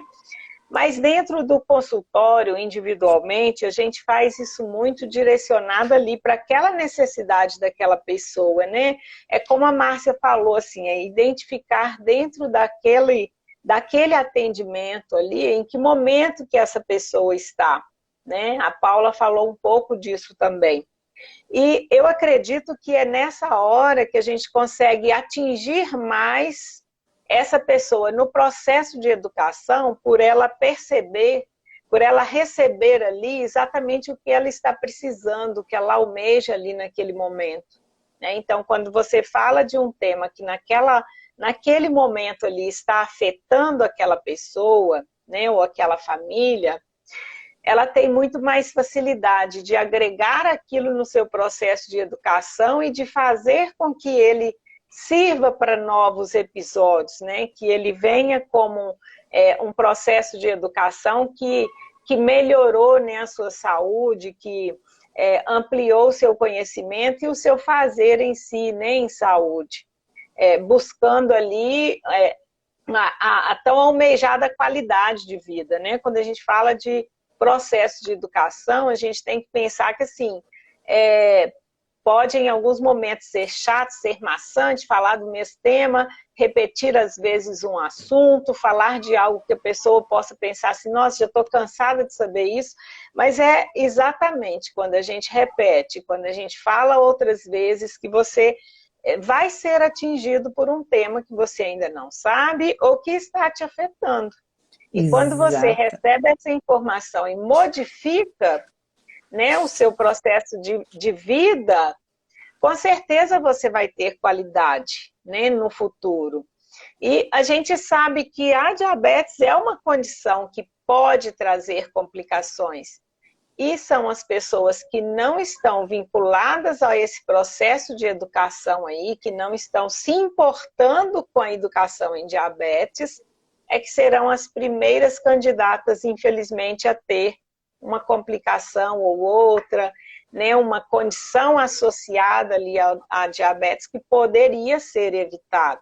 Mas dentro do consultório, individualmente, a gente faz isso muito direcionado ali para aquela necessidade daquela pessoa, né? É como a Márcia falou, assim, identificar dentro daquele atendimento ali, em que momento que essa pessoa está. Né? A Paula falou um pouco disso também. E eu acredito que é nessa hora que a gente consegue atingir mais essa pessoa no processo de educação, por ela perceber, por ela receber ali exatamente o que ela está precisando, o que ela almeja ali naquele momento. Né? Então, quando você fala de um tema que naquele momento ali está afetando aquela pessoa, né, ou aquela família, ela tem muito mais facilidade de agregar aquilo no seu processo de educação e de fazer com que ele sirva para novos episódios, né? Que ele venha como um processo de educação que melhorou, né, a sua saúde, que ampliou o seu conhecimento e o seu fazer em si, né, em saúde, buscando ali a tão almejada qualidade de vida, né? Quando a gente fala de processo de educação, a gente tem que pensar que, assim, pode em alguns momentos ser chato, ser maçante, falar do mesmo tema, repetir às vezes um assunto, falar de algo que a pessoa possa pensar assim, nossa, já estou cansada de saber isso, mas é exatamente quando a gente repete, quando a gente fala outras vezes que você vai ser atingido por um tema que você ainda não sabe ou que está te afetando. E quando você recebe essa informação e modifica, né, o seu processo de vida, com certeza você vai ter qualidade, né, no futuro. E a gente sabe que a diabetes é uma condição que pode trazer complicações. e são as pessoas que não estão vinculadas a esse processo de educação aí, que não estão se importando com a educação em diabetes, é que serão as primeiras candidatas, infelizmente, a ter uma complicação ou outra, né, uma condição associada ali à diabetes que poderia ser evitado.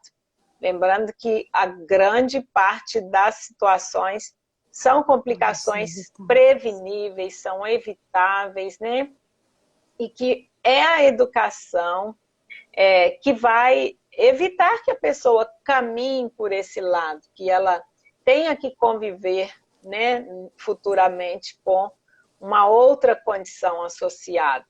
Lembrando que a grande parte das situações são complicações preveníveis, são evitáveis, né? E que é a educação que vai evitar que a pessoa caminhe por esse lado, que ela tenha que conviver, né, futuramente com uma outra condição associada.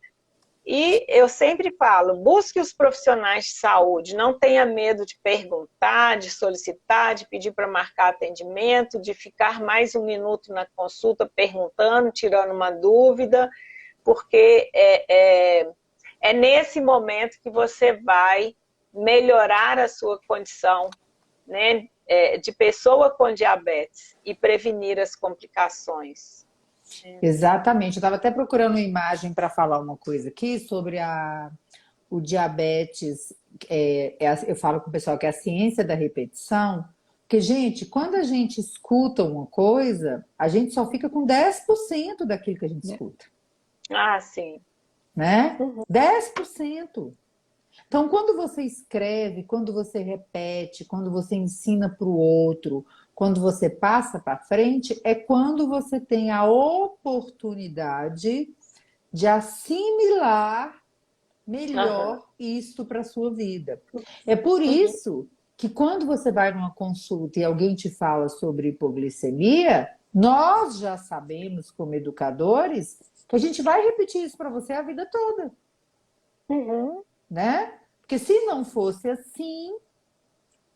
E eu sempre falo, busque os profissionais de saúde, não tenha medo de perguntar, de solicitar, de pedir para marcar atendimento, de ficar mais um minuto na consulta perguntando, tirando uma dúvida, porque é nesse momento que você vai melhorar a sua condição, né, de pessoa com diabetes e prevenir as complicações. Exatamente. Eu estava até procurando uma imagem para falar uma coisa aqui sobre o diabetes. Eu falo com o pessoal que é a ciência da repetição, porque, gente, quando a gente escuta uma coisa, a gente só fica com 10% daquilo que a gente escuta. Ah, sim. Né? 10%. Então, quando você escreve, quando você repete, quando você ensina para o outro, quando você passa para frente, é quando você tem a oportunidade de assimilar melhor isso para a sua vida. É por isso que quando você vai numa consulta e alguém te fala sobre hipoglicemia, nós já sabemos, como educadores, que a gente vai repetir isso para você a vida toda. Né? Porque se não fosse assim,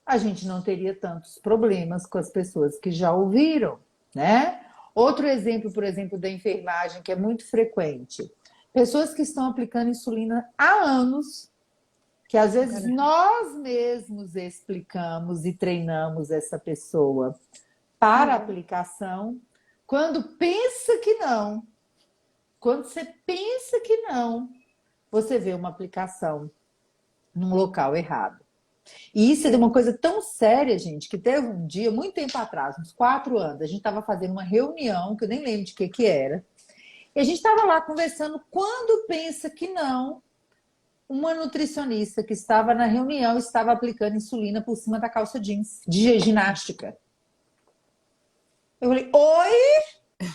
a gente não teria tantos problemas com as pessoas que já ouviram, né? Outro exemplo, por exemplo, da enfermagem, que é muito frequente. Pessoas que estão aplicando insulina há anos, que às vezes nós mesmos explicamos e treinamos essa pessoa para a aplicação, quando pensa que não, quando você pensa que não, você vê uma aplicação num local errado. E isso é uma coisa tão séria, gente, que teve um dia, muito tempo atrás, uns 4 anos, a gente estava fazendo uma reunião, que eu nem lembro de que era, e a gente estava lá conversando, quando pensa que não, uma nutricionista que estava na reunião estava aplicando insulina por cima da calça jeans, de ginástica. Eu falei, oi?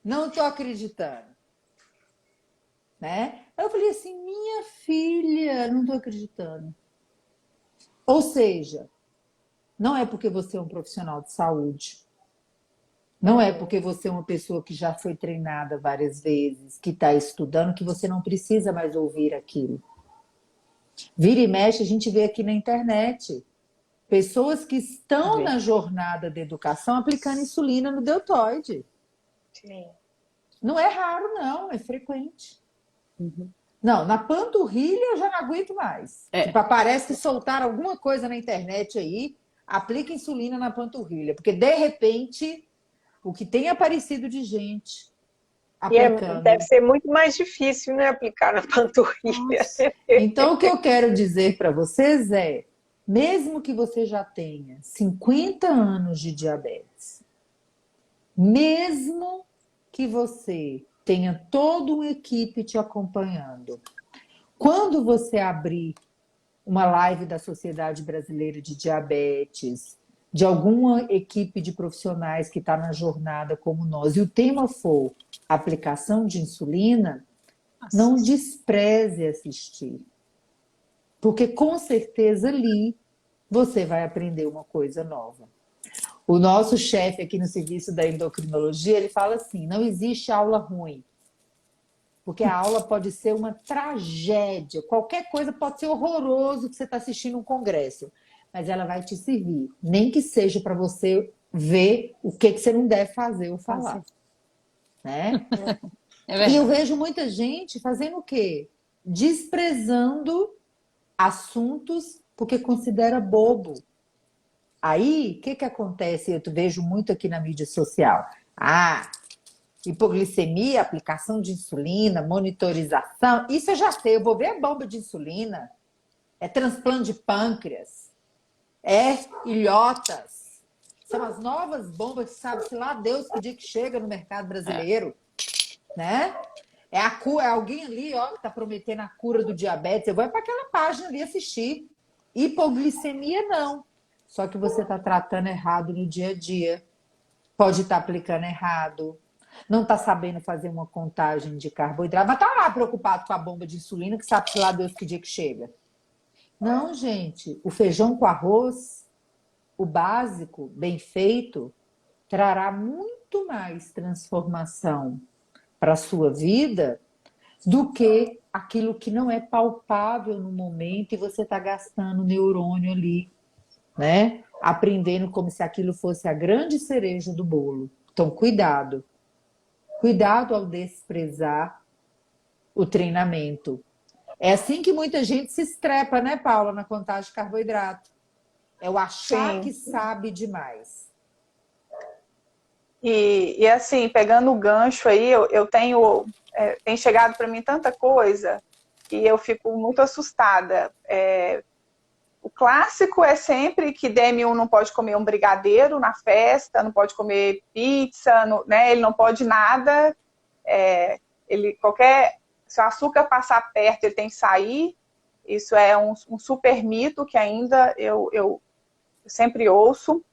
Não estou acreditando. Né? Aí eu falei assim, minha filha, não estou acreditando. Ou seja, não é porque você é um profissional de saúde, não é porque você é uma pessoa que já foi treinada várias vezes, que está estudando, que você não precisa mais ouvir aquilo. Vira e mexe, a gente vê aqui na internet pessoas que estão na jornada da educação aplicando insulina no deltoide. Sim. Não é raro, não, é frequente. Não, na panturrilha eu já não aguento mais. Tipo, parece que soltaram alguma coisa na internet aí, aplica insulina na panturrilha, porque de repente o que tem aparecido de gente aplicando. Deve ser muito mais difícil, né, aplicar na panturrilha. Nossa. Então o que eu quero dizer para vocês é, mesmo que você já tenha 50 anos de diabetes, mesmo que você tenha toda uma equipe te acompanhando. Quando você abrir uma live da Sociedade Brasileira de Diabetes, de alguma equipe de profissionais que está na jornada como nós, e o tema for aplicação de insulina, não despreze assistir. Porque com certeza ali você vai aprender uma coisa nova. O nosso chefe aqui no serviço da endocrinologia, ele fala assim, não existe aula ruim. Porque a aula pode ser uma tragédia. Qualquer coisa pode ser horroroso que você está assistindo um congresso. Mas ela vai te servir. Nem que seja para você ver o que você não deve fazer ou falar. Né? E eu vejo muita gente fazendo o quê? Desprezando assuntos porque considera bobo. Aí, o que acontece? Eu vejo muito aqui na mídia social. Hipoglicemia, aplicação de insulina, monitorização, isso eu já sei, eu vou ver a bomba de insulina. É transplante de pâncreas, é ilhotas. São as novas bombas que sabe-se lá Deus que dia que chega no mercado brasileiro, né? É alguém ali, ó, que está prometendo a cura do diabetes. Eu vou para aquela página ali assistir. Hipoglicemia, não. Só que você está tratando errado no dia a dia. Pode estar aplicando errado. Não está sabendo fazer uma contagem de carboidrato. Mas está lá preocupado com a bomba de insulina, que sabe lá Deus que dia que chega. Não, gente. O feijão com arroz, o básico, bem feito, trará muito mais transformação para a sua vida do que aquilo que não é palpável no momento e você está gastando neurônio ali, né? Aprendendo como se aquilo fosse a grande cereja do bolo. Então, cuidado. Cuidado ao desprezar o treinamento. É assim que muita gente se estrepa, né, Paula, na contagem de carboidrato. É o achar que sabe demais. E assim, pegando o gancho aí, eu tenho tem chegado para mim tanta coisa e eu fico muito assustada. O clássico é sempre que DM1 não pode comer um brigadeiro na festa, não pode comer pizza, né? Ele não pode nada. Se o açúcar passar perto, ele tem que sair. Isso é um super mito que ainda eu sempre ouço.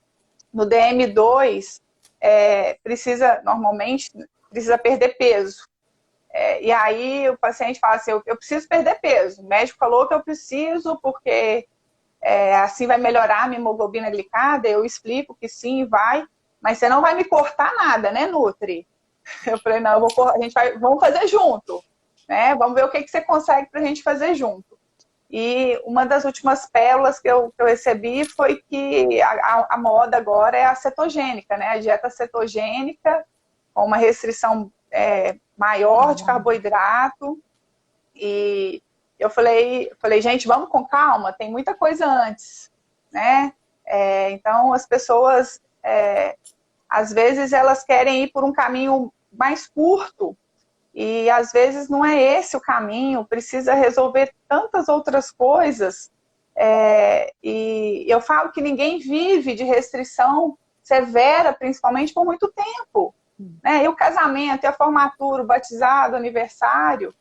No DM2, normalmente precisa perder peso. E aí o paciente fala assim, eu preciso perder peso. O médico falou que eu preciso porque assim vai melhorar a minha hemoglobina glicada. Eu explico que sim, vai. Mas você não vai me cortar nada, né, Nutri? Eu falei, não, vamos fazer junto. Né? Vamos ver o que você consegue pra gente fazer junto. E uma das últimas pérolas que eu recebi foi que a moda agora é a cetogênica, né? A dieta cetogênica, com uma restrição maior de carboidrato. E eu falei, gente, vamos com calma, tem muita coisa antes, né? Então, as pessoas, às vezes, elas querem ir por um caminho mais curto, e às vezes não é esse o caminho, precisa resolver tantas outras coisas. E eu falo que ninguém vive de restrição severa, principalmente por muito tempo. Né? E o casamento, e a formatura, o batizado, o aniversário,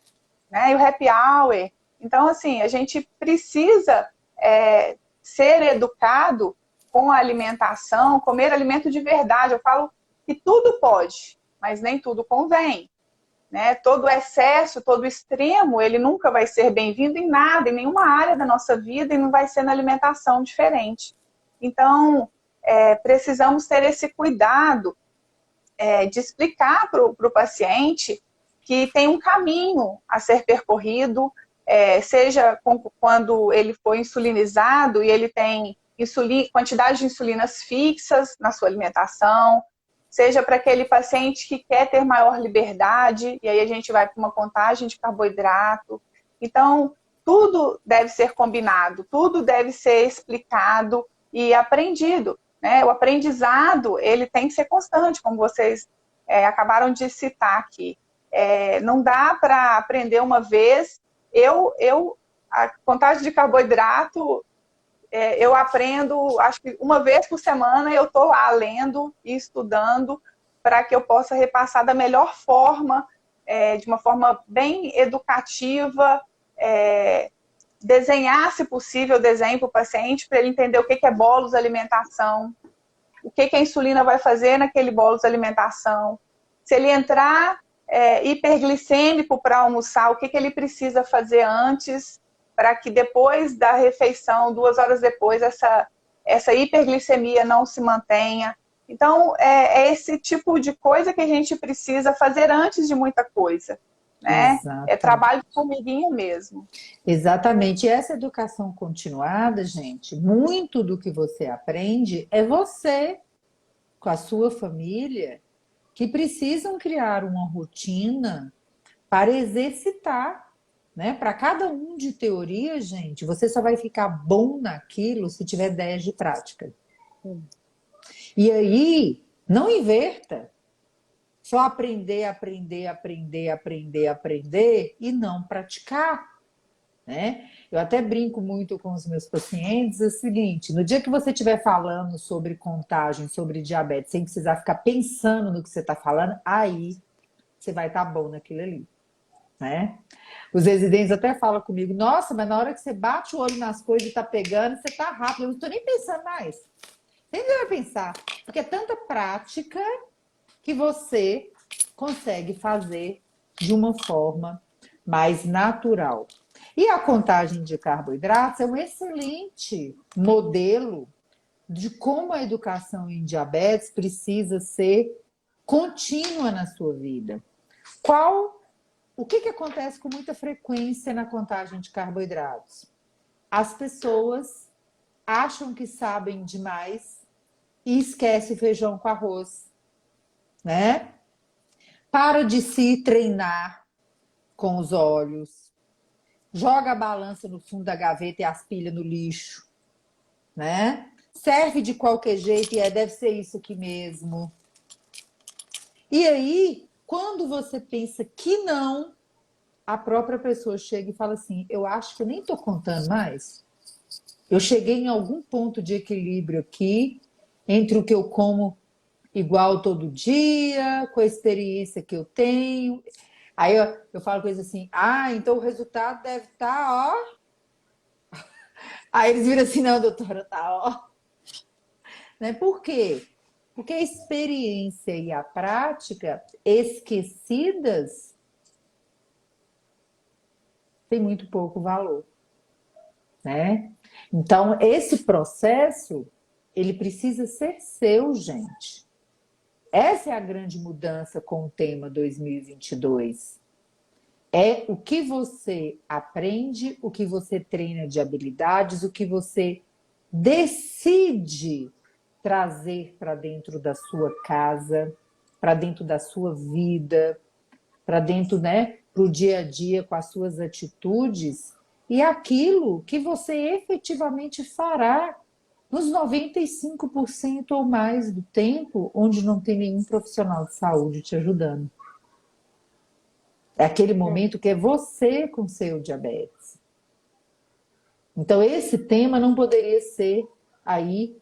né? E o happy hour. Então, assim, a gente precisa ser educado com a alimentação, comer alimento de verdade. Eu falo que tudo pode, mas nem tudo convém. Né? Todo excesso, todo extremo, ele nunca vai ser bem-vindo em nada, em nenhuma área da nossa vida, e não vai ser na alimentação diferente. Então, precisamos ter esse cuidado de explicar para o paciente que tem um caminho a ser percorrido, seja quando ele foi insulinizado e ele tem quantidade de insulinas fixas na sua alimentação, seja para aquele paciente que quer ter maior liberdade, e aí a gente vai para uma contagem de carboidrato. Então, tudo deve ser combinado, tudo deve ser explicado e aprendido. Né? O aprendizado, ele tem que ser constante, como vocês acabaram de citar aqui. Não dá para aprender uma vez. A contagem de carboidrato, eu aprendo, acho que uma vez por semana eu estou lá lendo e estudando para que eu possa repassar da melhor forma, de uma forma bem educativa, desenhar, se possível, desenho para o paciente, para ele entender o que é bolos alimentação, o que a insulina vai fazer naquele bolos alimentação, se ele entrar hiperglicêmico para almoçar, o que ele precisa fazer antes, para que depois da refeição, 2 horas depois, essa hiperglicemia não se mantenha. Então, é esse tipo de coisa que a gente precisa fazer antes de muita coisa. Né? Exato. É trabalho de formiguinha mesmo. Exatamente. E essa educação continuada, gente, muito do que você aprende é você, com a sua família, que precisam criar uma rotina para exercitar. Né? Para cada um de teoria, gente, você só vai ficar bom naquilo se tiver 10 de prática. E aí, não inverta. só aprender, aprender, aprender, aprender, aprender e não praticar, né? Eu até brinco muito com os meus pacientes, é o seguinte, no dia que você estiver falando sobre contagem, sobre diabetes, sem precisar ficar pensando no que você está falando, aí você vai estar bom naquilo ali, né? Os residentes até falam comigo, nossa, mas na hora que você bate o olho nas coisas e está pegando, você está rápido, eu não estou nem pensando mais. Nem vai pensar, porque é tanta prática que você consegue fazer de uma forma mais natural. E a contagem de carboidratos é um excelente modelo de como a educação em diabetes precisa ser contínua na sua vida. O que acontece com muita frequência na contagem de carboidratos? As pessoas acham que sabem demais e esquecem o feijão com arroz, né? Para de se treinar com os olhos, joga a balança no fundo da gaveta e as pilhas no lixo, né? Serve de qualquer jeito e deve ser isso aqui mesmo. E aí, quando você pensa que não, a própria pessoa chega e fala assim, eu acho que eu nem estou contando mais. Eu cheguei em algum ponto de equilíbrio aqui, entre o que eu como igual todo dia, com a experiência que eu tenho. Aí eu falo com eles assim, então o resultado deve estar, ó. Aí eles viram assim, não, doutora, tá, ó. Né? Por quê? Porque a experiência e a prática esquecidas tem muito pouco valor, né? Então, esse processo, ele precisa ser seu, gente. Essa é a grande mudança com o tema 2022. É o que você aprende, o que você treina de habilidades, o que você decide trazer para dentro da sua casa, para dentro da sua vida, para dentro, né, para o dia a dia com as suas atitudes e aquilo que você efetivamente fará nos 95% ou mais do tempo onde não tem nenhum profissional de saúde te ajudando. É aquele momento que é você com seu diabetes. Então, esse tema não poderia ser aí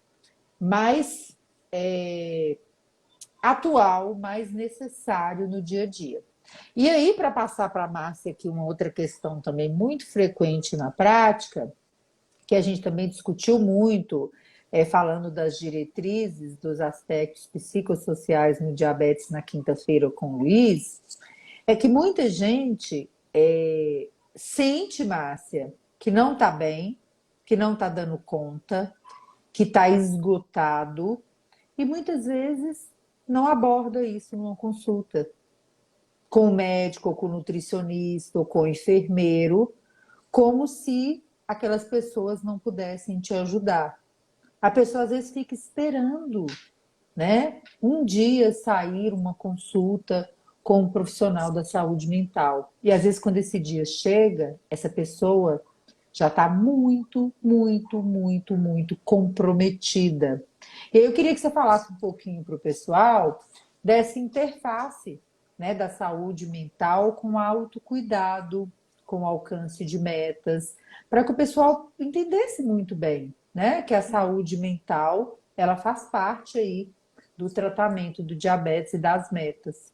mais atual, mais necessário no dia a dia. E aí, para passar para a Márcia aqui uma outra questão também muito frequente na prática, que a gente também discutiu muito, falando das diretrizes, dos aspectos psicossociais no diabetes na quinta-feira com o Luiz, é que muita gente sente, Márcia, que não está bem, que não está dando conta, que está esgotado, e muitas vezes não aborda isso numa consulta com o médico, ou com o nutricionista, ou com o enfermeiro, como se aquelas pessoas não pudessem te ajudar. A pessoa às vezes fica esperando, né? Um dia sair uma consulta com um profissional da saúde mental. E às vezes quando esse dia chega, essa pessoa já está muito, muito, muito, muito comprometida. E aí eu queria que você falasse um pouquinho para o pessoal dessa interface, né, da saúde mental com autocuidado, com alcance de metas, para que o pessoal entendesse muito bem, né, que a saúde mental ela faz parte aí do tratamento do diabetes e das metas.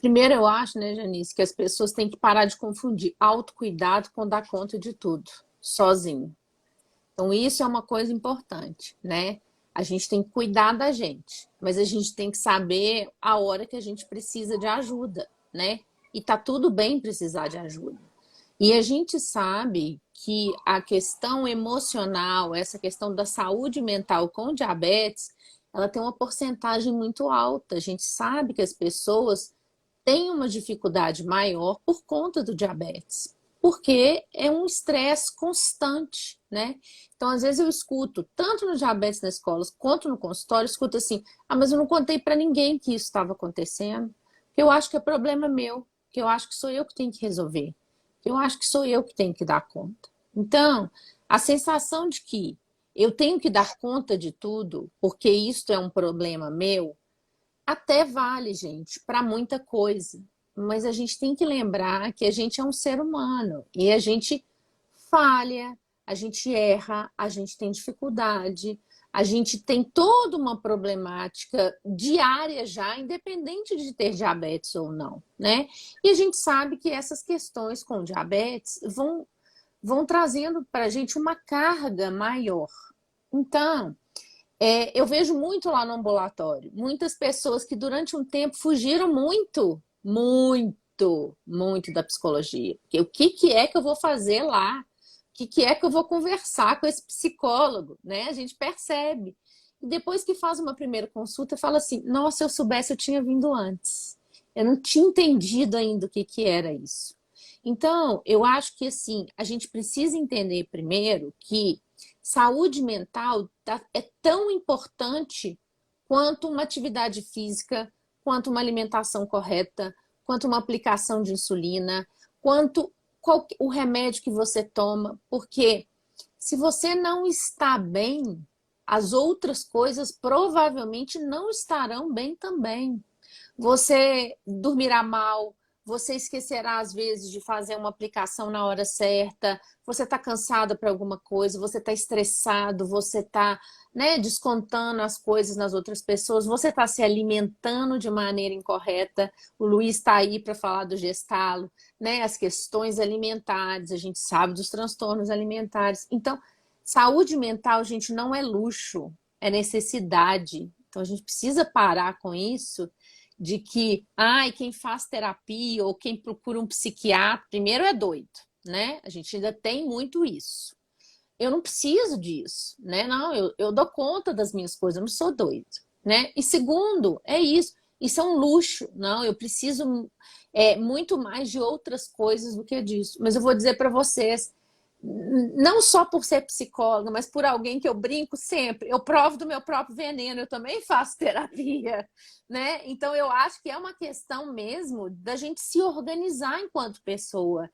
Primeiro, eu acho, né, Janice, que as pessoas têm que parar de confundir autocuidado com dar conta de tudo, sozinho. Então, isso é uma coisa importante, né? A gente tem que cuidar da gente, mas a gente tem que saber a hora que a gente precisa de ajuda, né? E tá tudo bem precisar de ajuda. E a gente sabe que a questão emocional, essa questão da saúde mental com diabetes, ela tem uma porcentagem muito alta. A gente sabe que as pessoas têm uma dificuldade maior por conta do diabetes, porque é um estresse constante, né? Então, às vezes eu escuto, tanto no diabetes na escola quanto no consultório, escuto assim, mas eu não contei para ninguém que isso estava acontecendo, porque eu acho que é problema meu, que eu acho que sou eu que tenho que resolver, que eu acho que sou eu que tenho que dar conta. Então, a sensação de que eu tenho que dar conta de tudo, porque isto é um problema meu, até vale, gente, para muita coisa. Mas a gente tem que lembrar que a gente é um ser humano e a gente falha, a gente erra, a gente tem dificuldade, a gente tem toda uma problemática diária já, independente de ter diabetes ou não, né? E a gente sabe que essas questões com diabetes vão trazendo para a gente uma carga maior. Então, eu vejo muito lá no ambulatório, muitas pessoas que durante um tempo fugiram muito da psicologia. Porque o que é que eu vou fazer lá? O que é que eu vou conversar com esse psicólogo? Né? A gente percebe. E depois que faz uma primeira consulta, fala assim, nossa, se eu soubesse, eu tinha vindo antes. Eu não tinha entendido ainda o que era isso. Então, eu acho que assim, a gente precisa entender primeiro que saúde mental é tão importante quanto uma atividade física, quanto uma alimentação correta, quanto uma aplicação de insulina, quanto o remédio que você toma, porque se você não está bem, as outras coisas provavelmente não estarão bem também. Você dormirá mal, você esquecerá às vezes de fazer uma aplicação na hora certa, você está cansado para alguma coisa, você está estressado, você está, né, descontando as coisas nas outras pessoas, você está se alimentando de maneira incorreta. O Luiz está aí para falar do gestalo, né, as questões alimentares, a gente sabe dos transtornos alimentares. Então, saúde mental, gente, não é luxo, é necessidade. Então, a gente precisa parar com isso de que, quem faz terapia ou quem procura um psiquiatra, primeiro é doido, né? A gente ainda tem muito isso. Eu não preciso disso, né? Não, eu dou conta das minhas coisas, eu não sou doido, né? E segundo, isso é um luxo, não, eu preciso muito mais de outras coisas do que disso. Mas eu vou dizer para vocês, não só por ser psicóloga, mas por alguém que eu brinco sempre, eu provo do meu próprio veneno, eu também faço terapia, né? Então eu acho que é uma questão mesmo da gente se organizar enquanto pessoa.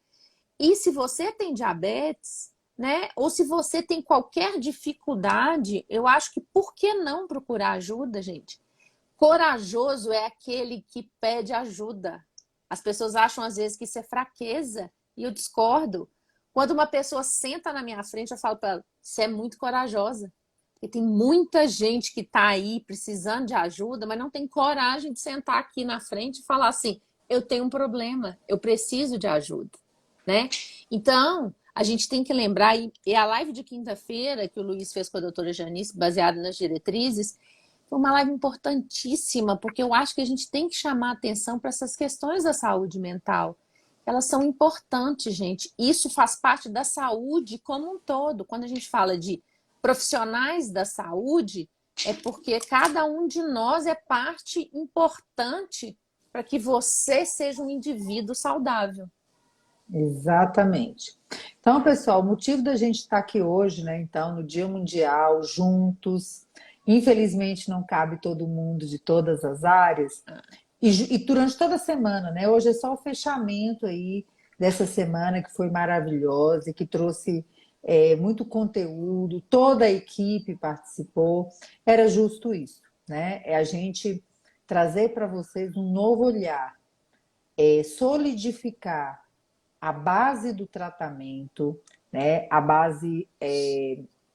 E se você tem diabetes, né? Ou se você tem qualquer dificuldade, eu acho que por que não procurar ajuda, gente? Corajoso é aquele que pede ajuda. As pessoas acham às vezes que isso é fraqueza, e eu discordo. Quando uma pessoa senta na minha frente, eu falo para ela, você é muito corajosa. Porque tem muita gente que está aí precisando de ajuda, mas não tem coragem de sentar aqui na frente e falar assim, eu tenho um problema, eu preciso de ajuda, né? Então, a gente tem que lembrar, e a live de quinta-feira que o Luiz fez com a doutora Janice, baseada nas diretrizes, foi uma live importantíssima, porque eu acho que a gente tem que chamar atenção para essas questões da saúde mental. Elas são importantes, gente. Isso faz parte da saúde como um todo. Quando a gente fala de profissionais da saúde, é porque cada um de nós é parte importante para que você seja um indivíduo saudável. Exatamente. Então, pessoal, o motivo da gente estar aqui hoje, né? Então, no Dia Mundial, juntos. Infelizmente, não cabe todo mundo de todas as áreas. E durante toda a semana, né? Hoje é só o fechamento aí dessa semana que foi maravilhosa e que trouxe muito conteúdo, toda a equipe participou. Era justo isso, né? É a gente trazer para vocês um novo olhar, solidificar a base do tratamento, né? A base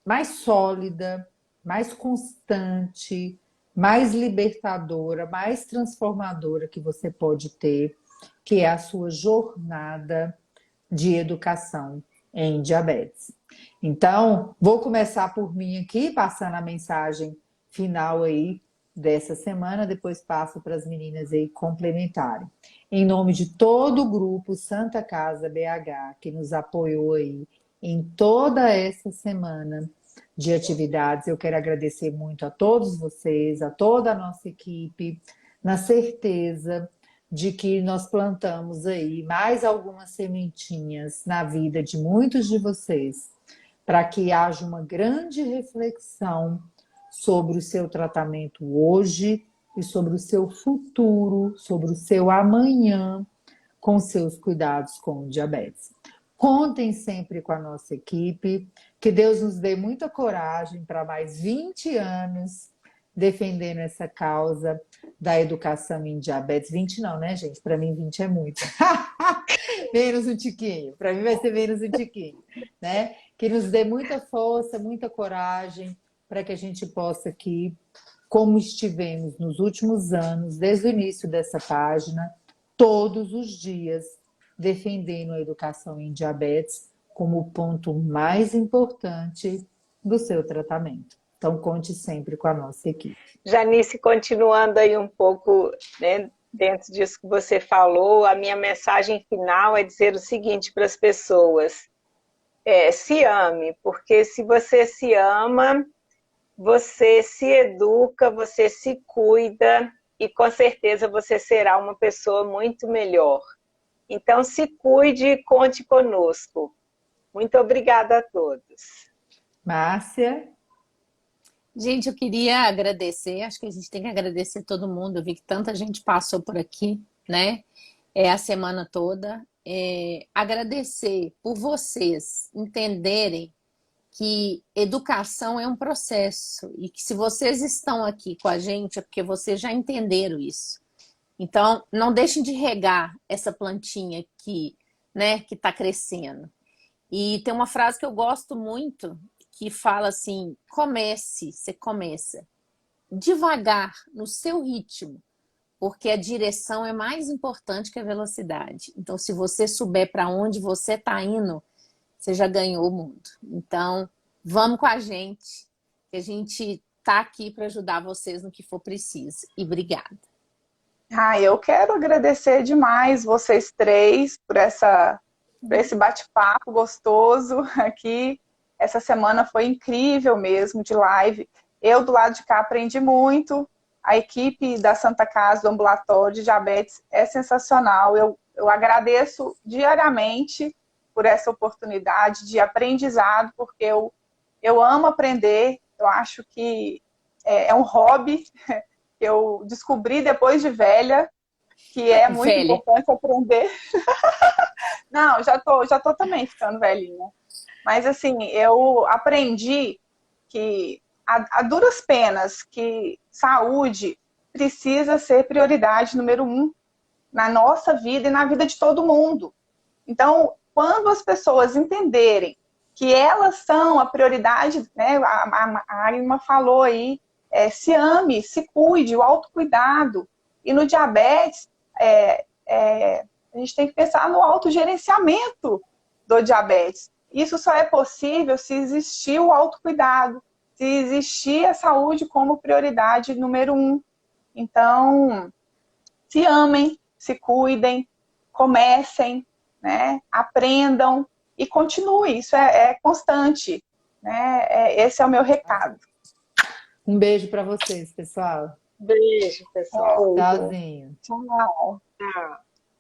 mais sólida, mais constante, mais libertadora, mais transformadora que você pode ter, que é a sua jornada de educação em diabetes. Então, vou começar por mim aqui, passando a mensagem final aí dessa semana, depois passo para as meninas aí complementarem. Em nome de todo o grupo Santa Casa BH, que nos apoiou aí em toda essa semana de atividades, eu quero agradecer muito a todos vocês, a toda a nossa equipe, na certeza de que nós plantamos aí mais algumas sementinhas na vida de muitos de vocês, para que haja uma grande reflexão sobre o seu tratamento hoje e sobre o seu futuro, sobre o seu amanhã, com seus cuidados com o diabetes. Contem sempre com a nossa equipe, que Deus nos dê muita coragem para mais 20 anos defendendo essa causa da educação em diabetes. 20 não, né, gente? Para mim, 20 é muito. Menos um tiquinho. Para mim vai ser menos um tiquinho, né? Que nos dê muita força, muita coragem para que a gente possa aqui, como estivemos nos últimos anos, desde o início dessa página, todos os dias defendendo a educação em diabetes como o ponto mais importante do seu tratamento. Então, conte sempre com a nossa equipe. Janice, continuando aí um pouco, né, dentro disso que você falou, a minha mensagem final é dizer o seguinte para as pessoas: se ame, porque se você se ama, você se educa, você se cuida e com certeza você será uma pessoa muito melhor. Então, se cuide e conte conosco. Muito obrigada a todos. Márcia? Gente, eu queria agradecer, acho que a gente tem que agradecer todo mundo, eu vi que tanta gente passou por aqui, né? A semana toda. Agradecer por vocês entenderem que educação é um processo e que se vocês estão aqui com a gente é porque vocês já entenderam isso. Então, não deixem de regar essa plantinha aqui, né, que está crescendo. E tem uma frase que eu gosto muito, que fala assim: você começa devagar, no seu ritmo, porque a direção é mais importante que a velocidade. Então, se você souber para onde você está indo, você já ganhou o mundo. Então, vamos com a gente, que a gente está aqui para ajudar vocês no que for preciso. E obrigada. Eu quero agradecer demais vocês três por esse bate-papo gostoso aqui. Essa semana foi incrível mesmo, de live. Eu, do lado de cá, aprendi muito. A equipe da Santa Casa, do Ambulatório de Diabetes, é sensacional. Eu agradeço diariamente por essa oportunidade de aprendizado, porque eu amo aprender. Eu acho que é um hobby que eu descobri depois de velha, que é muito importante aprender. Não, já tô também ficando velhinha. Mas, assim, eu aprendi que, a duras penas, que saúde precisa ser prioridade número 1 na nossa vida e na vida de todo mundo. Então, quando as pessoas entenderem que elas são a prioridade, né, a Arima falou aí, se ame, se cuide, o autocuidado. E no diabetes, a gente tem que pensar no autogerenciamento do diabetes. Isso só é possível se existir o autocuidado, se existir a saúde como prioridade número 1. Então, se amem, se cuidem, comecem, né, aprendam e continuem. Isso é constante. Né? Esse é o meu recado. Um beijo para vocês, pessoal. Beijo, pessoal. Tchauzinho. Tchau. Tchau.